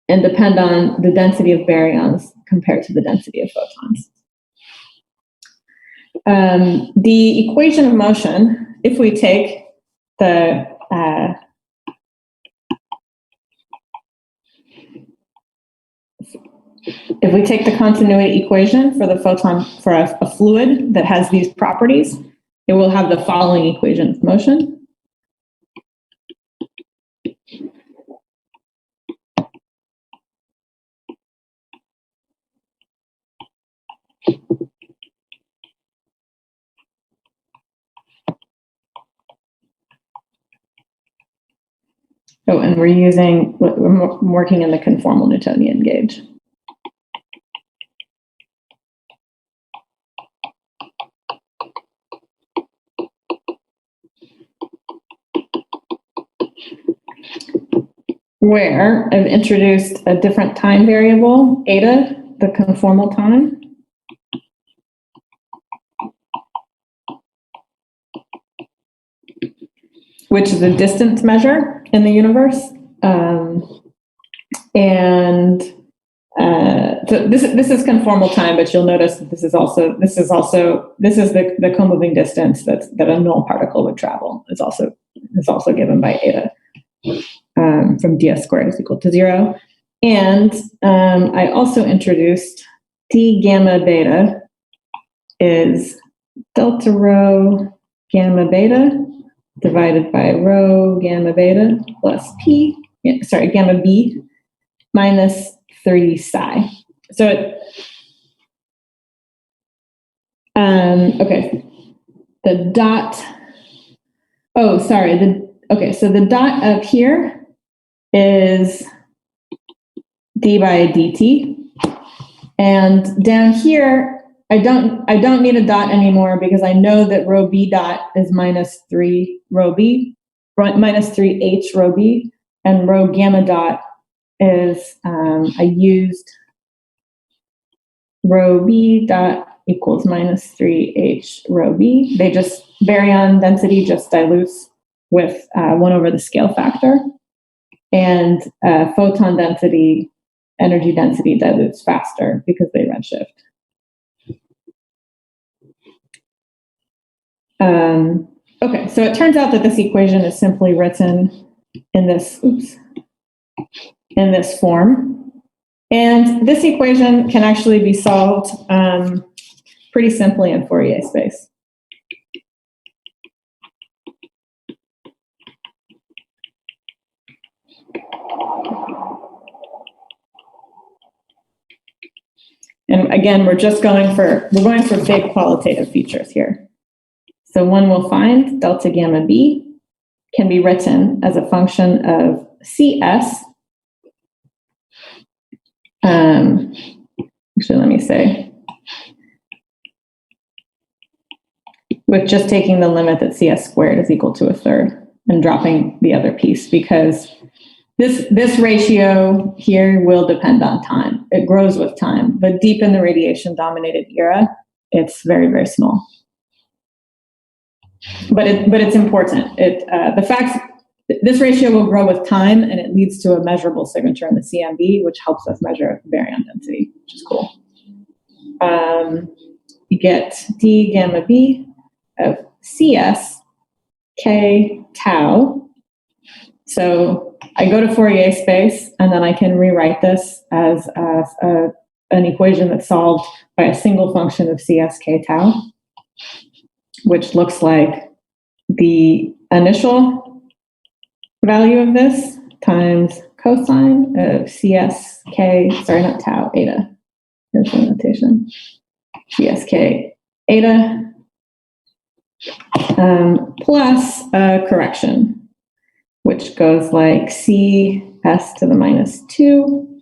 and depend on the density of baryons compared to the density of photons. The equation of motion, if we take the continuity equation for the photon for a fluid that has these properties, it will have the following equation of motion. Oh, and we're working in the conformal Newtonian gauge. Where I've introduced a different time variable, eta, the conformal time. Which is a distance measure in the universe. So this is conformal time, but you'll notice that this is the co-moving distance that a null particle would travel. Is also given by eta from ds squared is equal to 0. And I also introduced d gamma beta is delta rho gamma beta divided by rho gamma beta plus gamma b minus 3 psi. So okay, the dot, so the dot up here is d by dt, and down here I don't need a dot anymore because I know that rho b dot is minus 3 rho b, minus 3h rho b, and rho gamma dot is, I used rho b dot equals minus 3h rho b. Baryon density just dilutes with 1 over the scale factor, and photon density, energy density dilutes faster because they redshift. Okay, so it turns out that this equation is simply written in this form. And this equation can actually be solved pretty simply in Fourier space. And again, we're going for big qualitative features here. So one will find delta gamma b can be written as a function of CS. Actually, let me say, with just taking the limit that CS squared is equal to 1/3 and dropping the other piece, because this ratio here will depend on time. It grows with time, but deep in the radiation-dominated era, it's very, very small. But it's important. The fact this ratio will grow with time, and it leads to a measurable signature in the CMB, which helps us measure baryon density, which is cool. You get d gamma b of CS k tau. So I go to Fourier space, and then I can rewrite this as a an equation that's solved by a single function of CSK tau, which looks like the initial value of this times cosine of CSK, sorry, not tau, eta. Here's the notation. CSK eta plus a correction, which goes like CS to the minus 2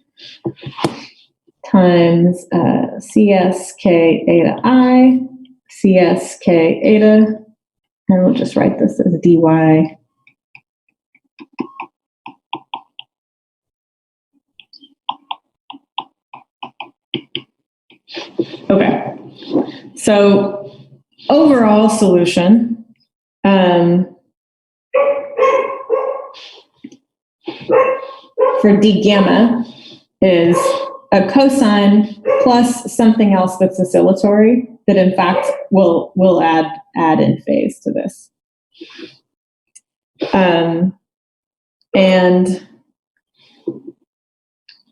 times CSK eta I, CSK eta, and we'll just write this as dy okay. So overall solution for d gamma is a cosine plus something else that's oscillatory that in fact will add in phase to this. And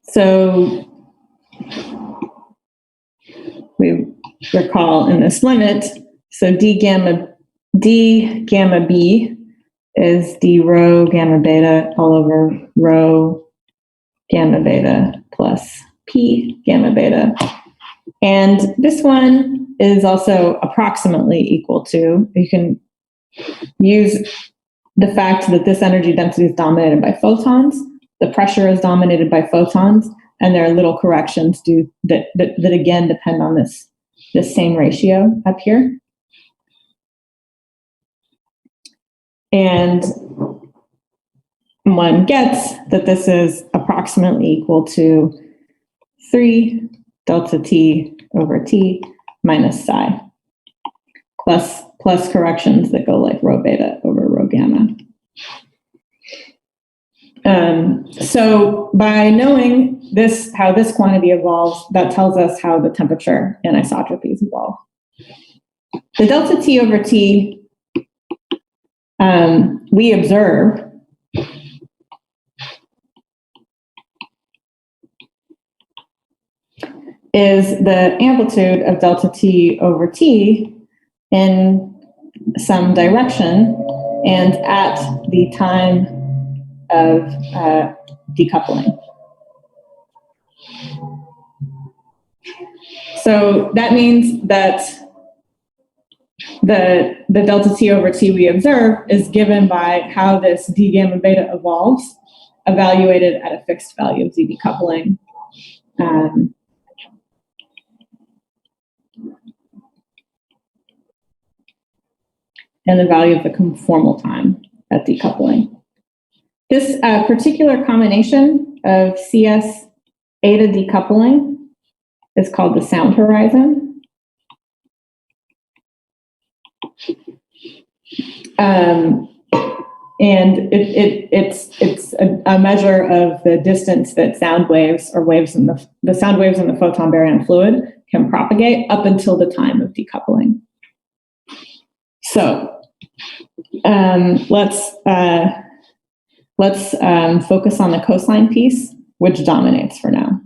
so we recall in this limit, so d gamma b is d rho gamma beta all over rho gamma beta plus p gamma beta. And this one is also approximately equal to, you can use the fact that this energy density is dominated by photons, the pressure is dominated by photons, and there are little corrections that again depend on this same ratio up here. And one gets that this is approximately equal to 3 delta t over t minus psi, plus corrections that go like rho beta over rho gamma. So by knowing this, how this quantity evolves, that tells us how the temperature and isotropies evolve. The delta t over t we observe is the amplitude of delta t over t in some direction and at the time of decoupling. So that means that the delta t over t we observe is given by how this d gamma beta evolves, evaluated at a fixed value of z decoupling. And the value of the conformal time at decoupling. This particular combination of CS eta decoupling is called the sound horizon. And it's a measure of the distance that sound waves or waves in the sound waves in the photon baryon fluid can propagate up until the time of decoupling. So let's focus on the cosine piece, which dominates for now.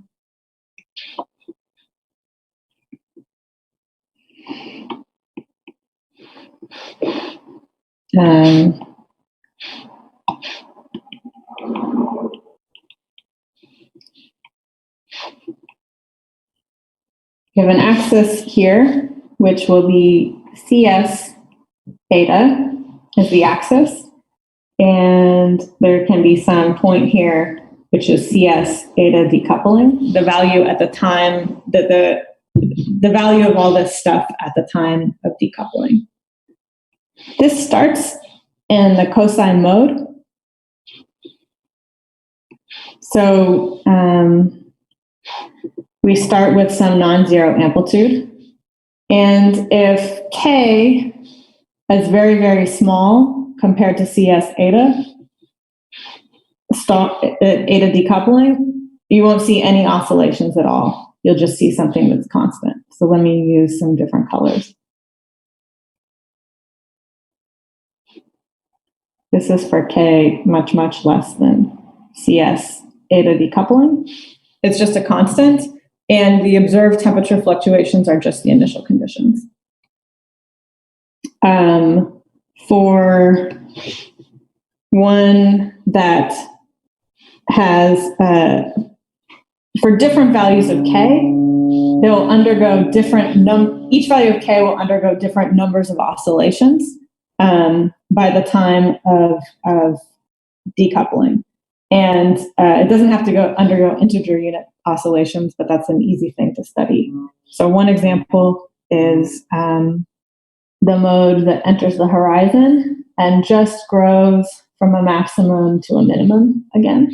We have an axis here, which will be CS eta is the axis, and there can be some point here, which is CS eta decoupling, the value at the time that the value of all this stuff at the time of decoupling. This starts in the cosine mode. So we start with some non-zero amplitude. And if K is very, very small compared to CS eta, eta decoupling, you won't see any oscillations at all. You'll just see something that's constant. So let me use some different colors. This is for K much, much less than CS eta decoupling. It's just a constant, and the observed temperature fluctuations are just the initial conditions. For one that has, for different values of k, they'll undergo different, each value of k will undergo different numbers of oscillations by the time of decoupling. And it doesn't have to undergo integer unit oscillations, but that's an easy thing to study. So one example is the mode that enters the horizon and just grows from a maximum to a minimum again.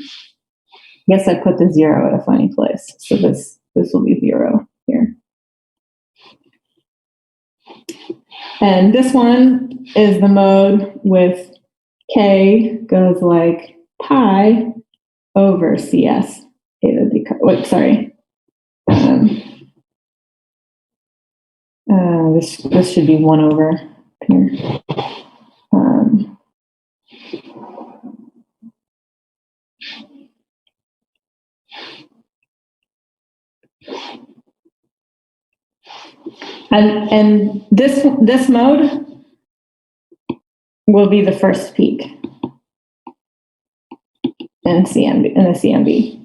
I guess I put the 0 at a funny place. So this will be 0 here. And this one is the mode with k goes like pi over cs. This should be 1 over here. And this mode will be the first peak in the CNB.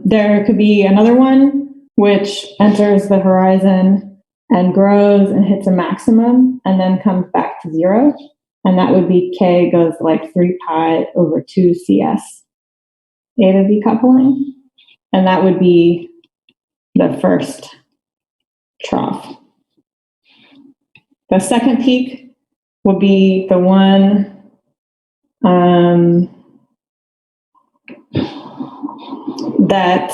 There could be another one which enters the horizon and grows and hits a maximum and then comes back to 0. And that would be k goes like 3 pi over 2 cs eta decoupling. And that would be the first trough. The second peak will be the one that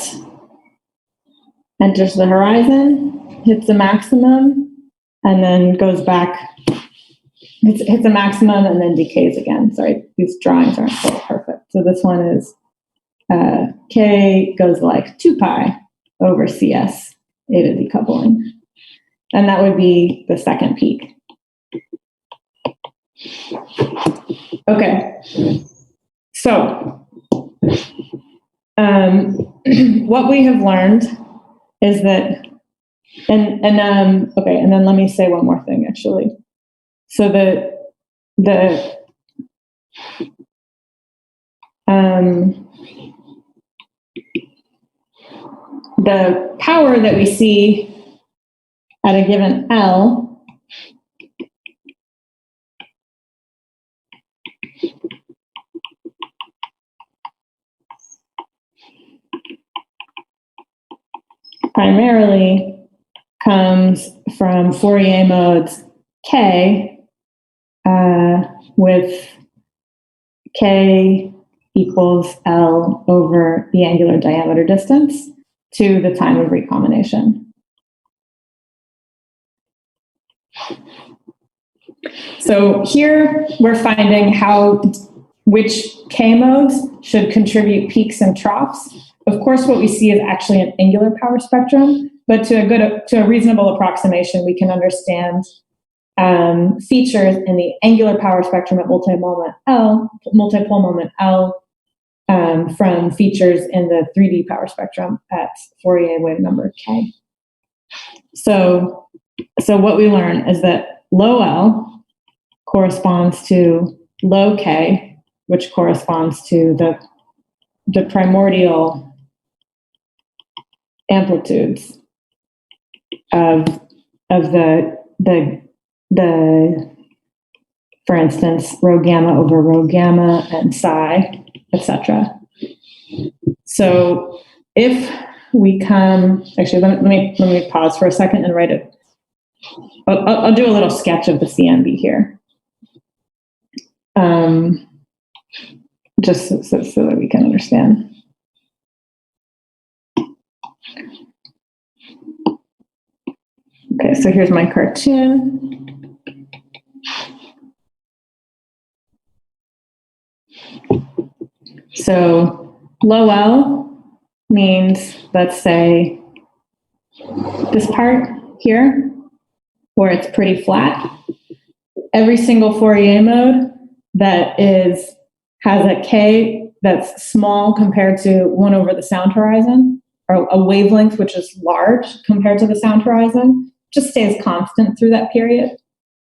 enters the horizon, hits the maximum, and then goes back, hits a maximum and then decays again. Sorry, these drawings aren't quite perfect. So this one is k goes like 2 pi over cs eta decoupling. And that would be the second peak. Okay, so what we have learned is that, and then let me say one more thing actually. So the power that we see at a given L primarily comes from Fourier modes K with K equals L over the angular diameter distance to the time of recombination. So here we're finding which K modes should contribute peaks and troughs. Of course, what we see is actually an angular power spectrum, but to a reasonable approximation, we can understand features in the angular power spectrum at multipole moment L from features in the 3D power spectrum at Fourier wave number K. So what we learn is that low L corresponds to low K, which corresponds to the primordial amplitudes of the for instance, rho gamma over rho gamma and psi, etc. So if we come, actually, let me pause for a second and write it. I'll do a little sketch of the CNB here, just so that we can understand. Okay, so here's my cartoon. So low L means, let's say, this part here, where it's pretty flat. Every single Fourier mode that has a K that's small compared to 1 over the sound horizon a wavelength which is large compared to the sound horizon, just stays constant through that period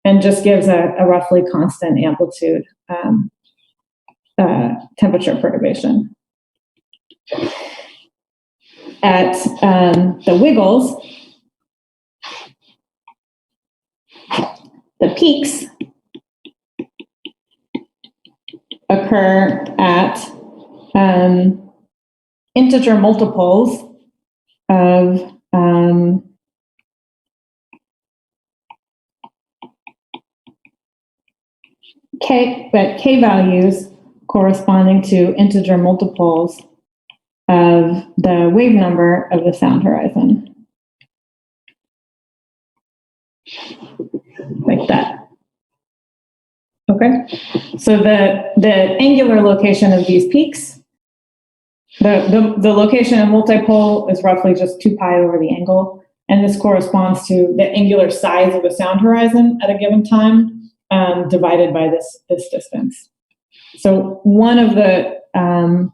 and just gives a roughly constant amplitude temperature perturbation. At the wiggles, the peaks occur at integer multiples of k, but k values corresponding to integer multiples of the wave number of the sound horizon. Like that. Okay, so the angular location of these peaks, the location of multipole is roughly just 2 pi over the angle, and this corresponds to the angular size of the sound horizon at a given time divided by this distance. So one of the, oh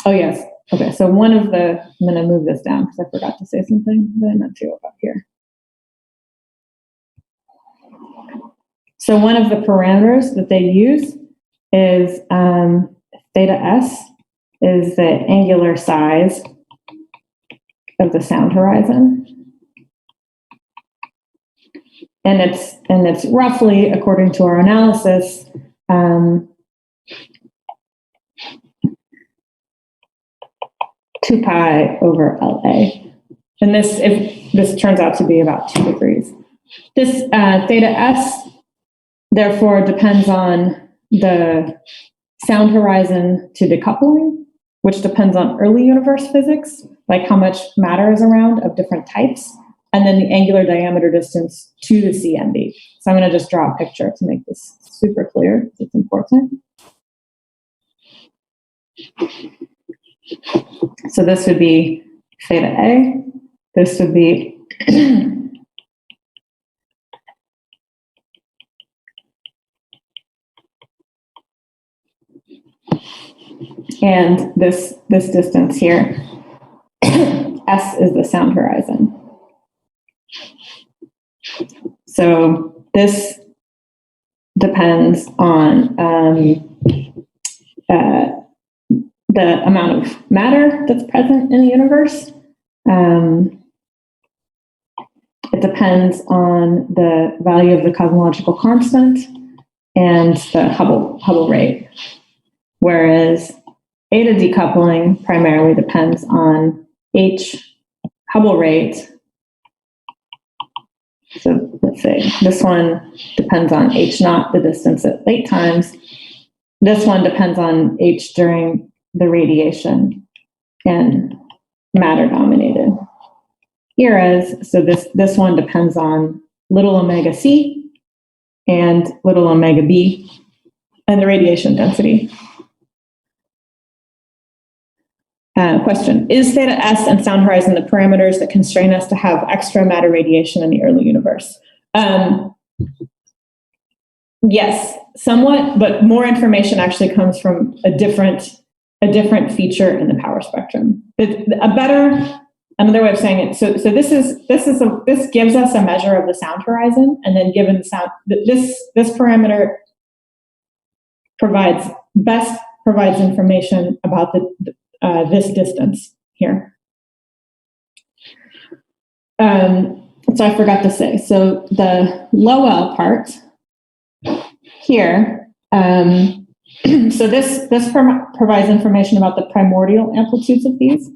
yes, okay, so one of the, I'm going to move this down because I forgot to say something that I meant to up here. So one of the parameters that they use is theta s is the angular size of the sound horizon. And it's roughly, according to our analysis, 2 pi over LA. And if this turns out to be about 2 degrees. This theta s therefore depends on the sound horizon to decoupling, which depends on early universe physics, like how much matter is around of different types, and then the angular diameter distance to the Cnb. So I'm going to just draw a picture to make this super clear. It's important. So this would be theta A. This would be and this distance here, S is the sound horizon. So this depends on the amount of matter that's present in the universe. It depends on the value of the cosmological constant and the Hubble rate, whereas eta decoupling primarily depends on H Hubble rate. So let's say this one depends on H naught, the distance at late times. This one depends on H during the radiation and matter dominated eras. So this one depends on little omega c and little omega b and the radiation density. Question, is theta s and sound horizon the parameters that constrain us to have extra matter radiation in the early universe? Yes, somewhat, but more information actually comes from a different feature in the power spectrum. Another way of saying it. So this gives us a measure of the sound horizon, and then given the sound, this parameter provides information about this distance here. So I forgot to say. So the Lowell part here. So this provides information about the primordial amplitudes of these,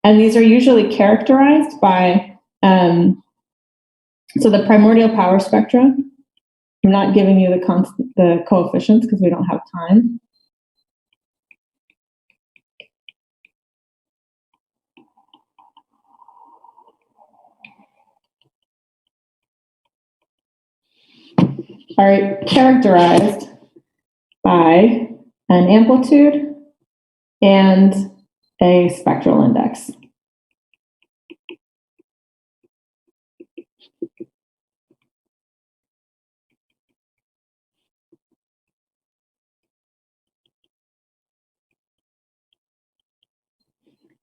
and these are usually characterized by so the primordial power spectra. I'm not giving you the coefficients because we don't have time. Are characterized by an amplitude and a spectral index.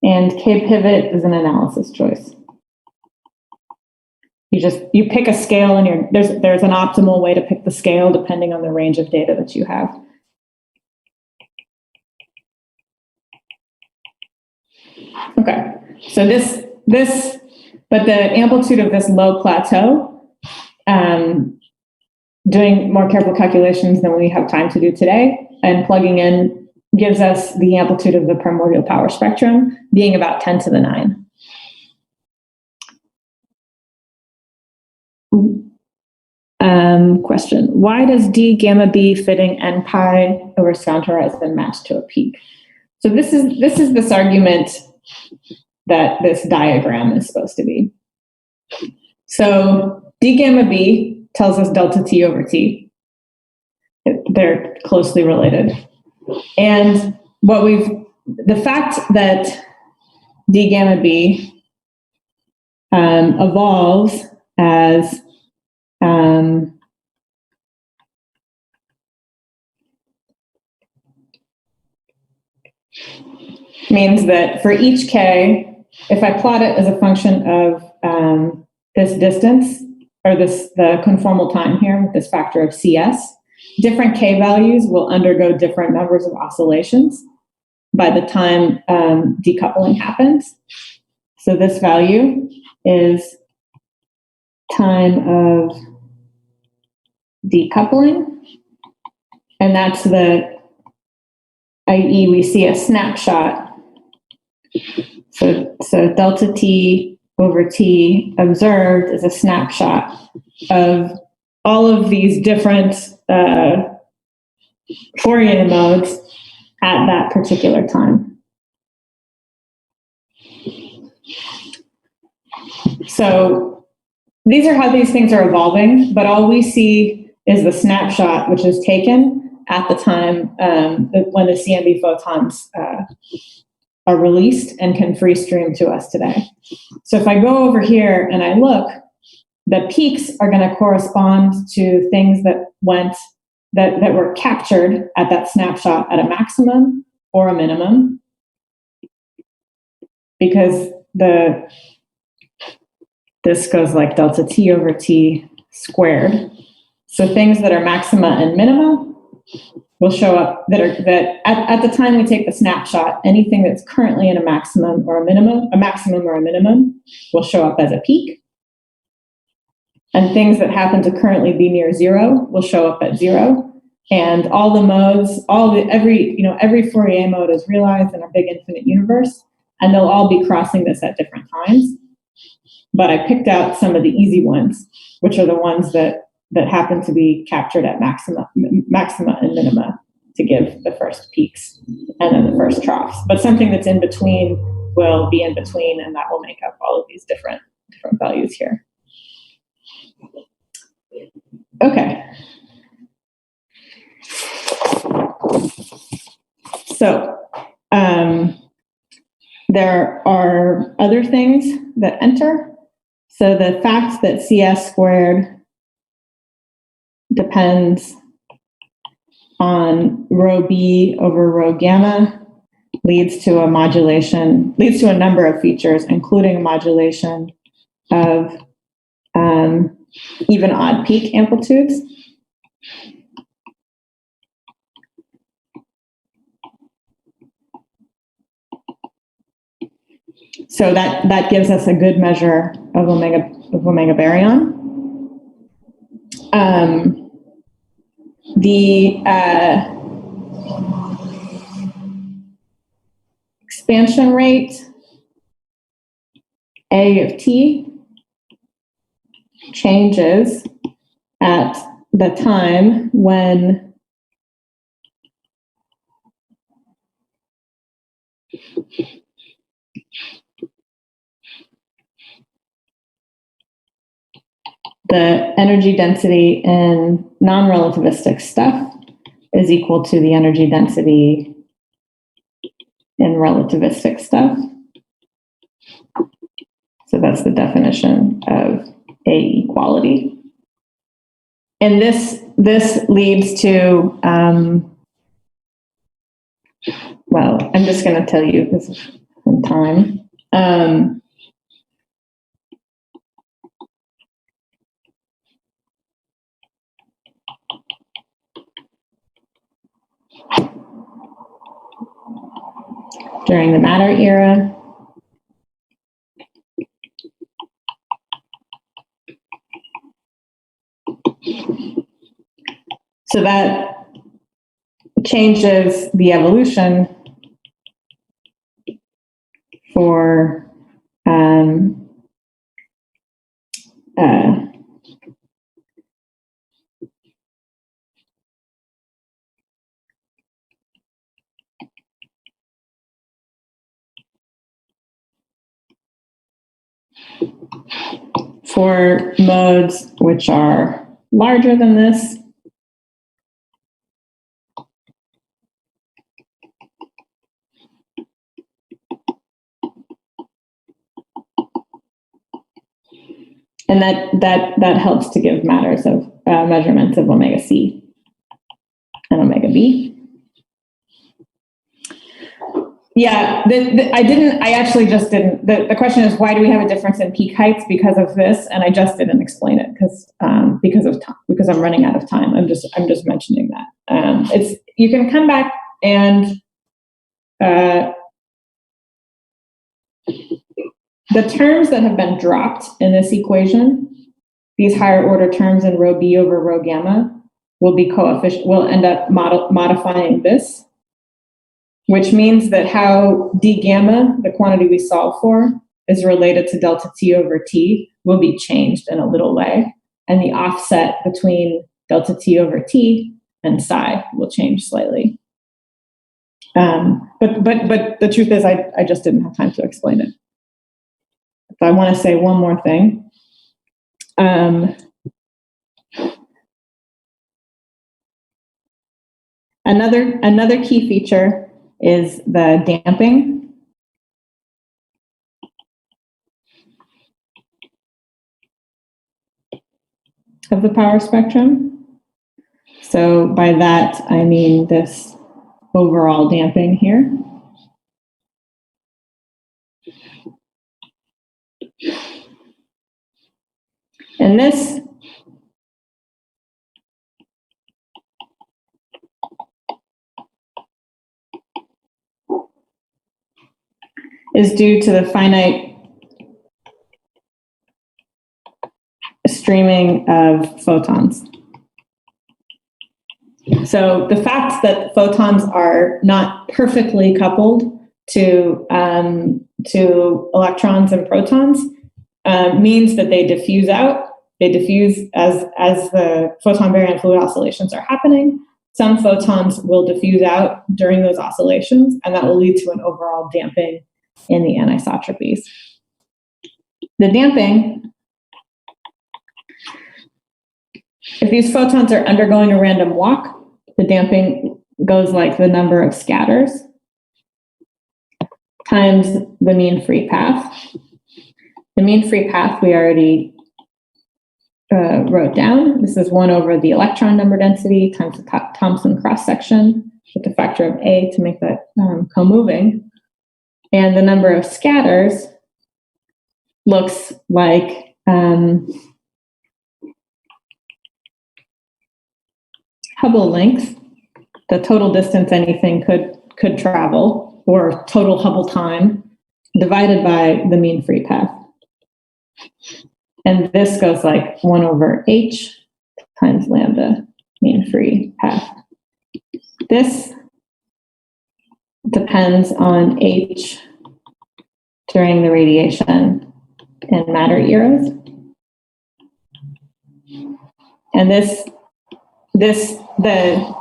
And K-pivot is an analysis choice. You pick a scale, and there's an optimal way to pick the scale depending on the range of data that you have. Okay, so but the amplitude of this low plateau, doing more careful calculations than we have time to do today, and plugging in gives us the amplitude of the primordial power spectrum being about 10 to the 9. Question: why does d gamma b fitting n pi over sound horizon match to a peak? So this is this argument that this diagram is supposed to be. So d gamma b tells us delta t over t. They're closely related. And the fact that d gamma b evolves as means that for each k, if I plot it as a function of this distance, or the conformal time here with this factor of cs, different k values will undergo different numbers of oscillations by the time decoupling happens. So this value is time of decoupling, and that's i.e. we see a snapshot. So delta t over t observed is a snapshot of all of these different Fourier modes at that particular time. So these are how these things are evolving, but all we see is the snapshot, which is taken at the time when the Cnb photons are released and can free stream to us today. So if I go over here and I look, the peaks are going to correspond to things that were captured at that snapshot at a maximum or a minimum, because this goes like delta t over t squared. So things that are maxima and minima will show up that at the time we take the snapshot, anything that's currently in a maximum or a minimum will show up as a peak. And things that happen to currently be near zero will show up at zero. And all the modes, every Fourier mode is realized in our big infinite universe, and they'll all be crossing this at different times. But I picked out some of the easy ones, which are the ones that happen to be captured at maxima and minima to give the first peaks and then the first troughs. But something that's in between will be in between, and that will make up all of these different values here. Okay. So there are other things that enter. So the fact that CS squared depends on rho b over rho gamma leads to a number of features, including a modulation of even odd peak amplitudes. So that gives us a good measure of omega baryon. The expansion rate A of t changes at the time when the energy density in non-relativistic stuff is equal to the energy density in relativistic stuff. So that's the definition of A equality. And this leads to, well, I'm just going to tell you this time. During the matter era. So that changes the evolution for for modes which are larger than this. And that helps to give matters of measurements of omega C and omega B. Yeah, I actually just didn't. The question is, why do we have a difference in peak heights because of this? And I just didn't explain it because of time, because I'm running out of time. I'm just mentioning that. You can come back and the terms that have been dropped in this equation, these higher order terms in rho B over rho gamma, will end up modifying this, which means that how d gamma, the quantity we solve for, is related to delta t over t will be changed in a little way, and the offset between delta t over t and psi will change slightly. But the truth is, I just didn't have time to explain it. So I want to say one more thing. Another key feature is the damping. Of the power spectrum. So by that, I mean this overall damping here. And this is due to the finite streaming of photons. So the fact that photons are not perfectly coupled to electrons and protons means that they diffuse out. They diffuse as the photon baryon fluid oscillations are happening. Some photons will diffuse out during those oscillations, and that will lead to an overall damping in the anisotropies. The damping, if these photons are undergoing a random walk, the damping goes like the number of scatters times the mean free path. The mean free path we already wrote down. This is 1 over the electron number density times the Thomson cross-section with the factor of A to make that co-moving. And the number of scatters looks like Hubble length, the total distance anything could travel, or total Hubble time, divided by the mean free path. And this goes like 1 over h times lambda mean free path. This depends on h during the radiation in matter eras. And the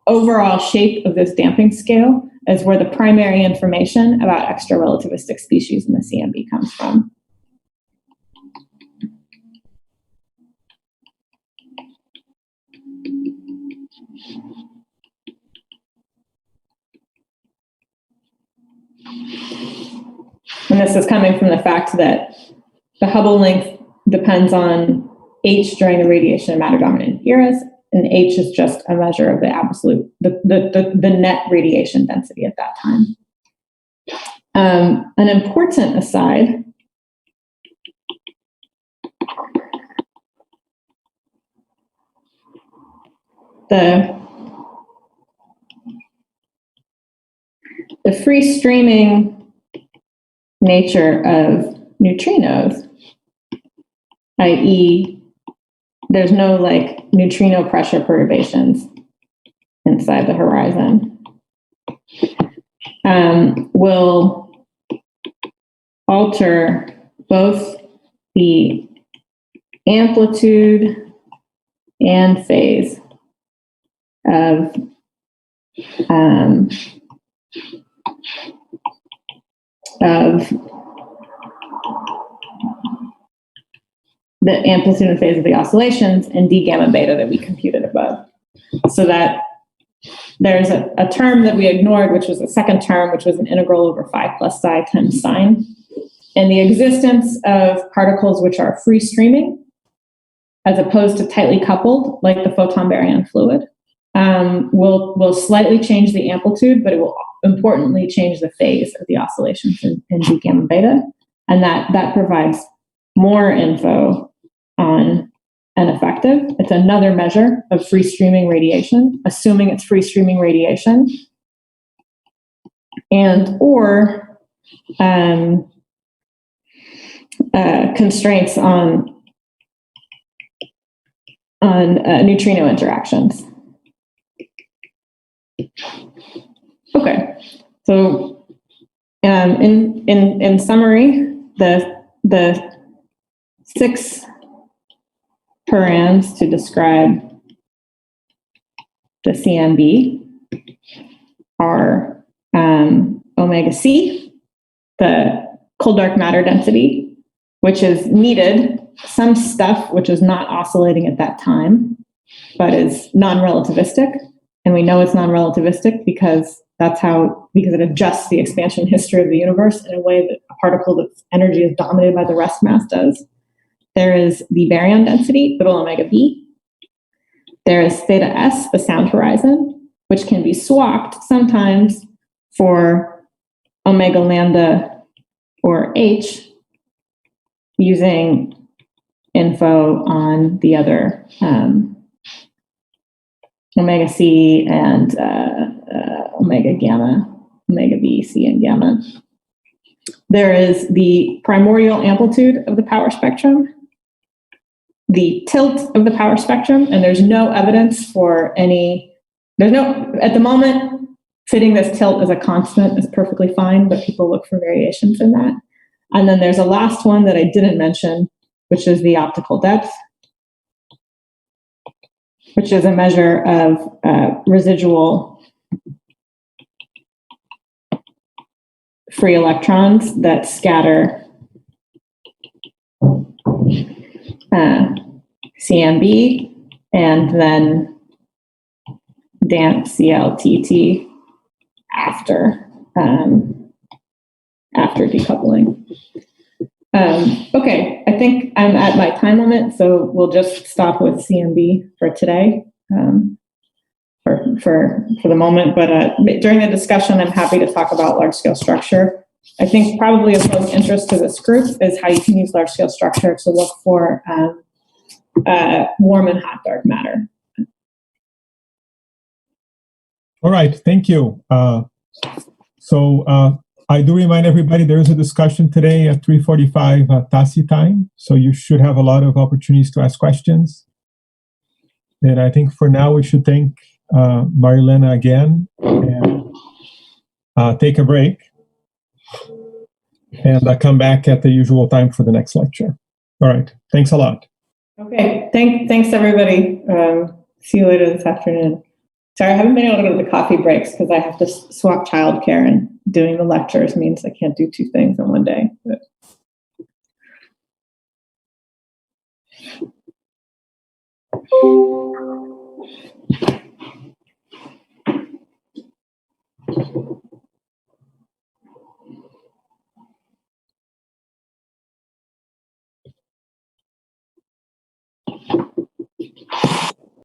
overall shape of this damping scale is where the primary information about extra relativistic species in the CNB comes from. And this is coming from the fact that the Hubble length depends on h during the radiation of matter-dominant eras, and h is just a measure of the absolute, the net radiation density at that time. An important aside, the free streaming nature of neutrinos, i.e., there's no like neutrino pressure perturbations inside the horizon, will alter both the amplitude and phase of the amplitude and phase of the oscillations in d gamma beta that we computed above. So that there's a term that we ignored, which was the second term, which was an integral over phi plus psi times sine. And the existence of particles which are free streaming, as opposed to tightly coupled, like the photon baryon fluid, will slightly change the amplitude, but it will importantly change the phase of the oscillations in d gamma beta. And that provides more info on an effective. It's another measure of free streaming radiation, assuming it's free streaming radiation, and or constraints on neutrino interactions. Okay, so in summary, the 6 params to describe the Cnb are omega c, the cold dark matter density, which is needed, some stuff which is not oscillating at that time, but is non-relativistic. And we know it's non-relativistic because it adjusts the expansion history of the universe in a way that a particle that's energy is dominated by the rest mass does. There is the baryon density, little omega b. There is theta s, the sound horizon, which can be swapped sometimes for omega lambda or h using info on the other omega c and omega gamma, omega b, c, and gamma. There is the primordial amplitude of the power spectrum, the tilt of the power spectrum, and there's no evidence for at the moment, fitting this tilt as a constant is perfectly fine, but people look for variations in that. And then there's a last one that I didn't mention, which is the optical depth, which is a measure of residual free electrons that scatter CMB and then damp CLTT after decoupling. Okay, I think I'm at my time limit, so we'll just stop with CMB for today, for the moment. But during the discussion, I'm happy to talk about large-scale structure. I think probably of most interest to this group is how you can use large-scale structure to look for warm and hot dark matter. All right, thank you. I do remind everybody there is a discussion today at 3:45 TASI time, so you should have a lot of opportunities to ask questions. And I think for now we should thank Marilena again and take a break and come back at the usual time for the next lecture. All right, thanks a lot. Okay, thanks everybody. See you later this afternoon. Sorry, I haven't been able to go to the coffee breaks because I have to swap childcare, and doing the lectures means I can't do 2 things in one day. But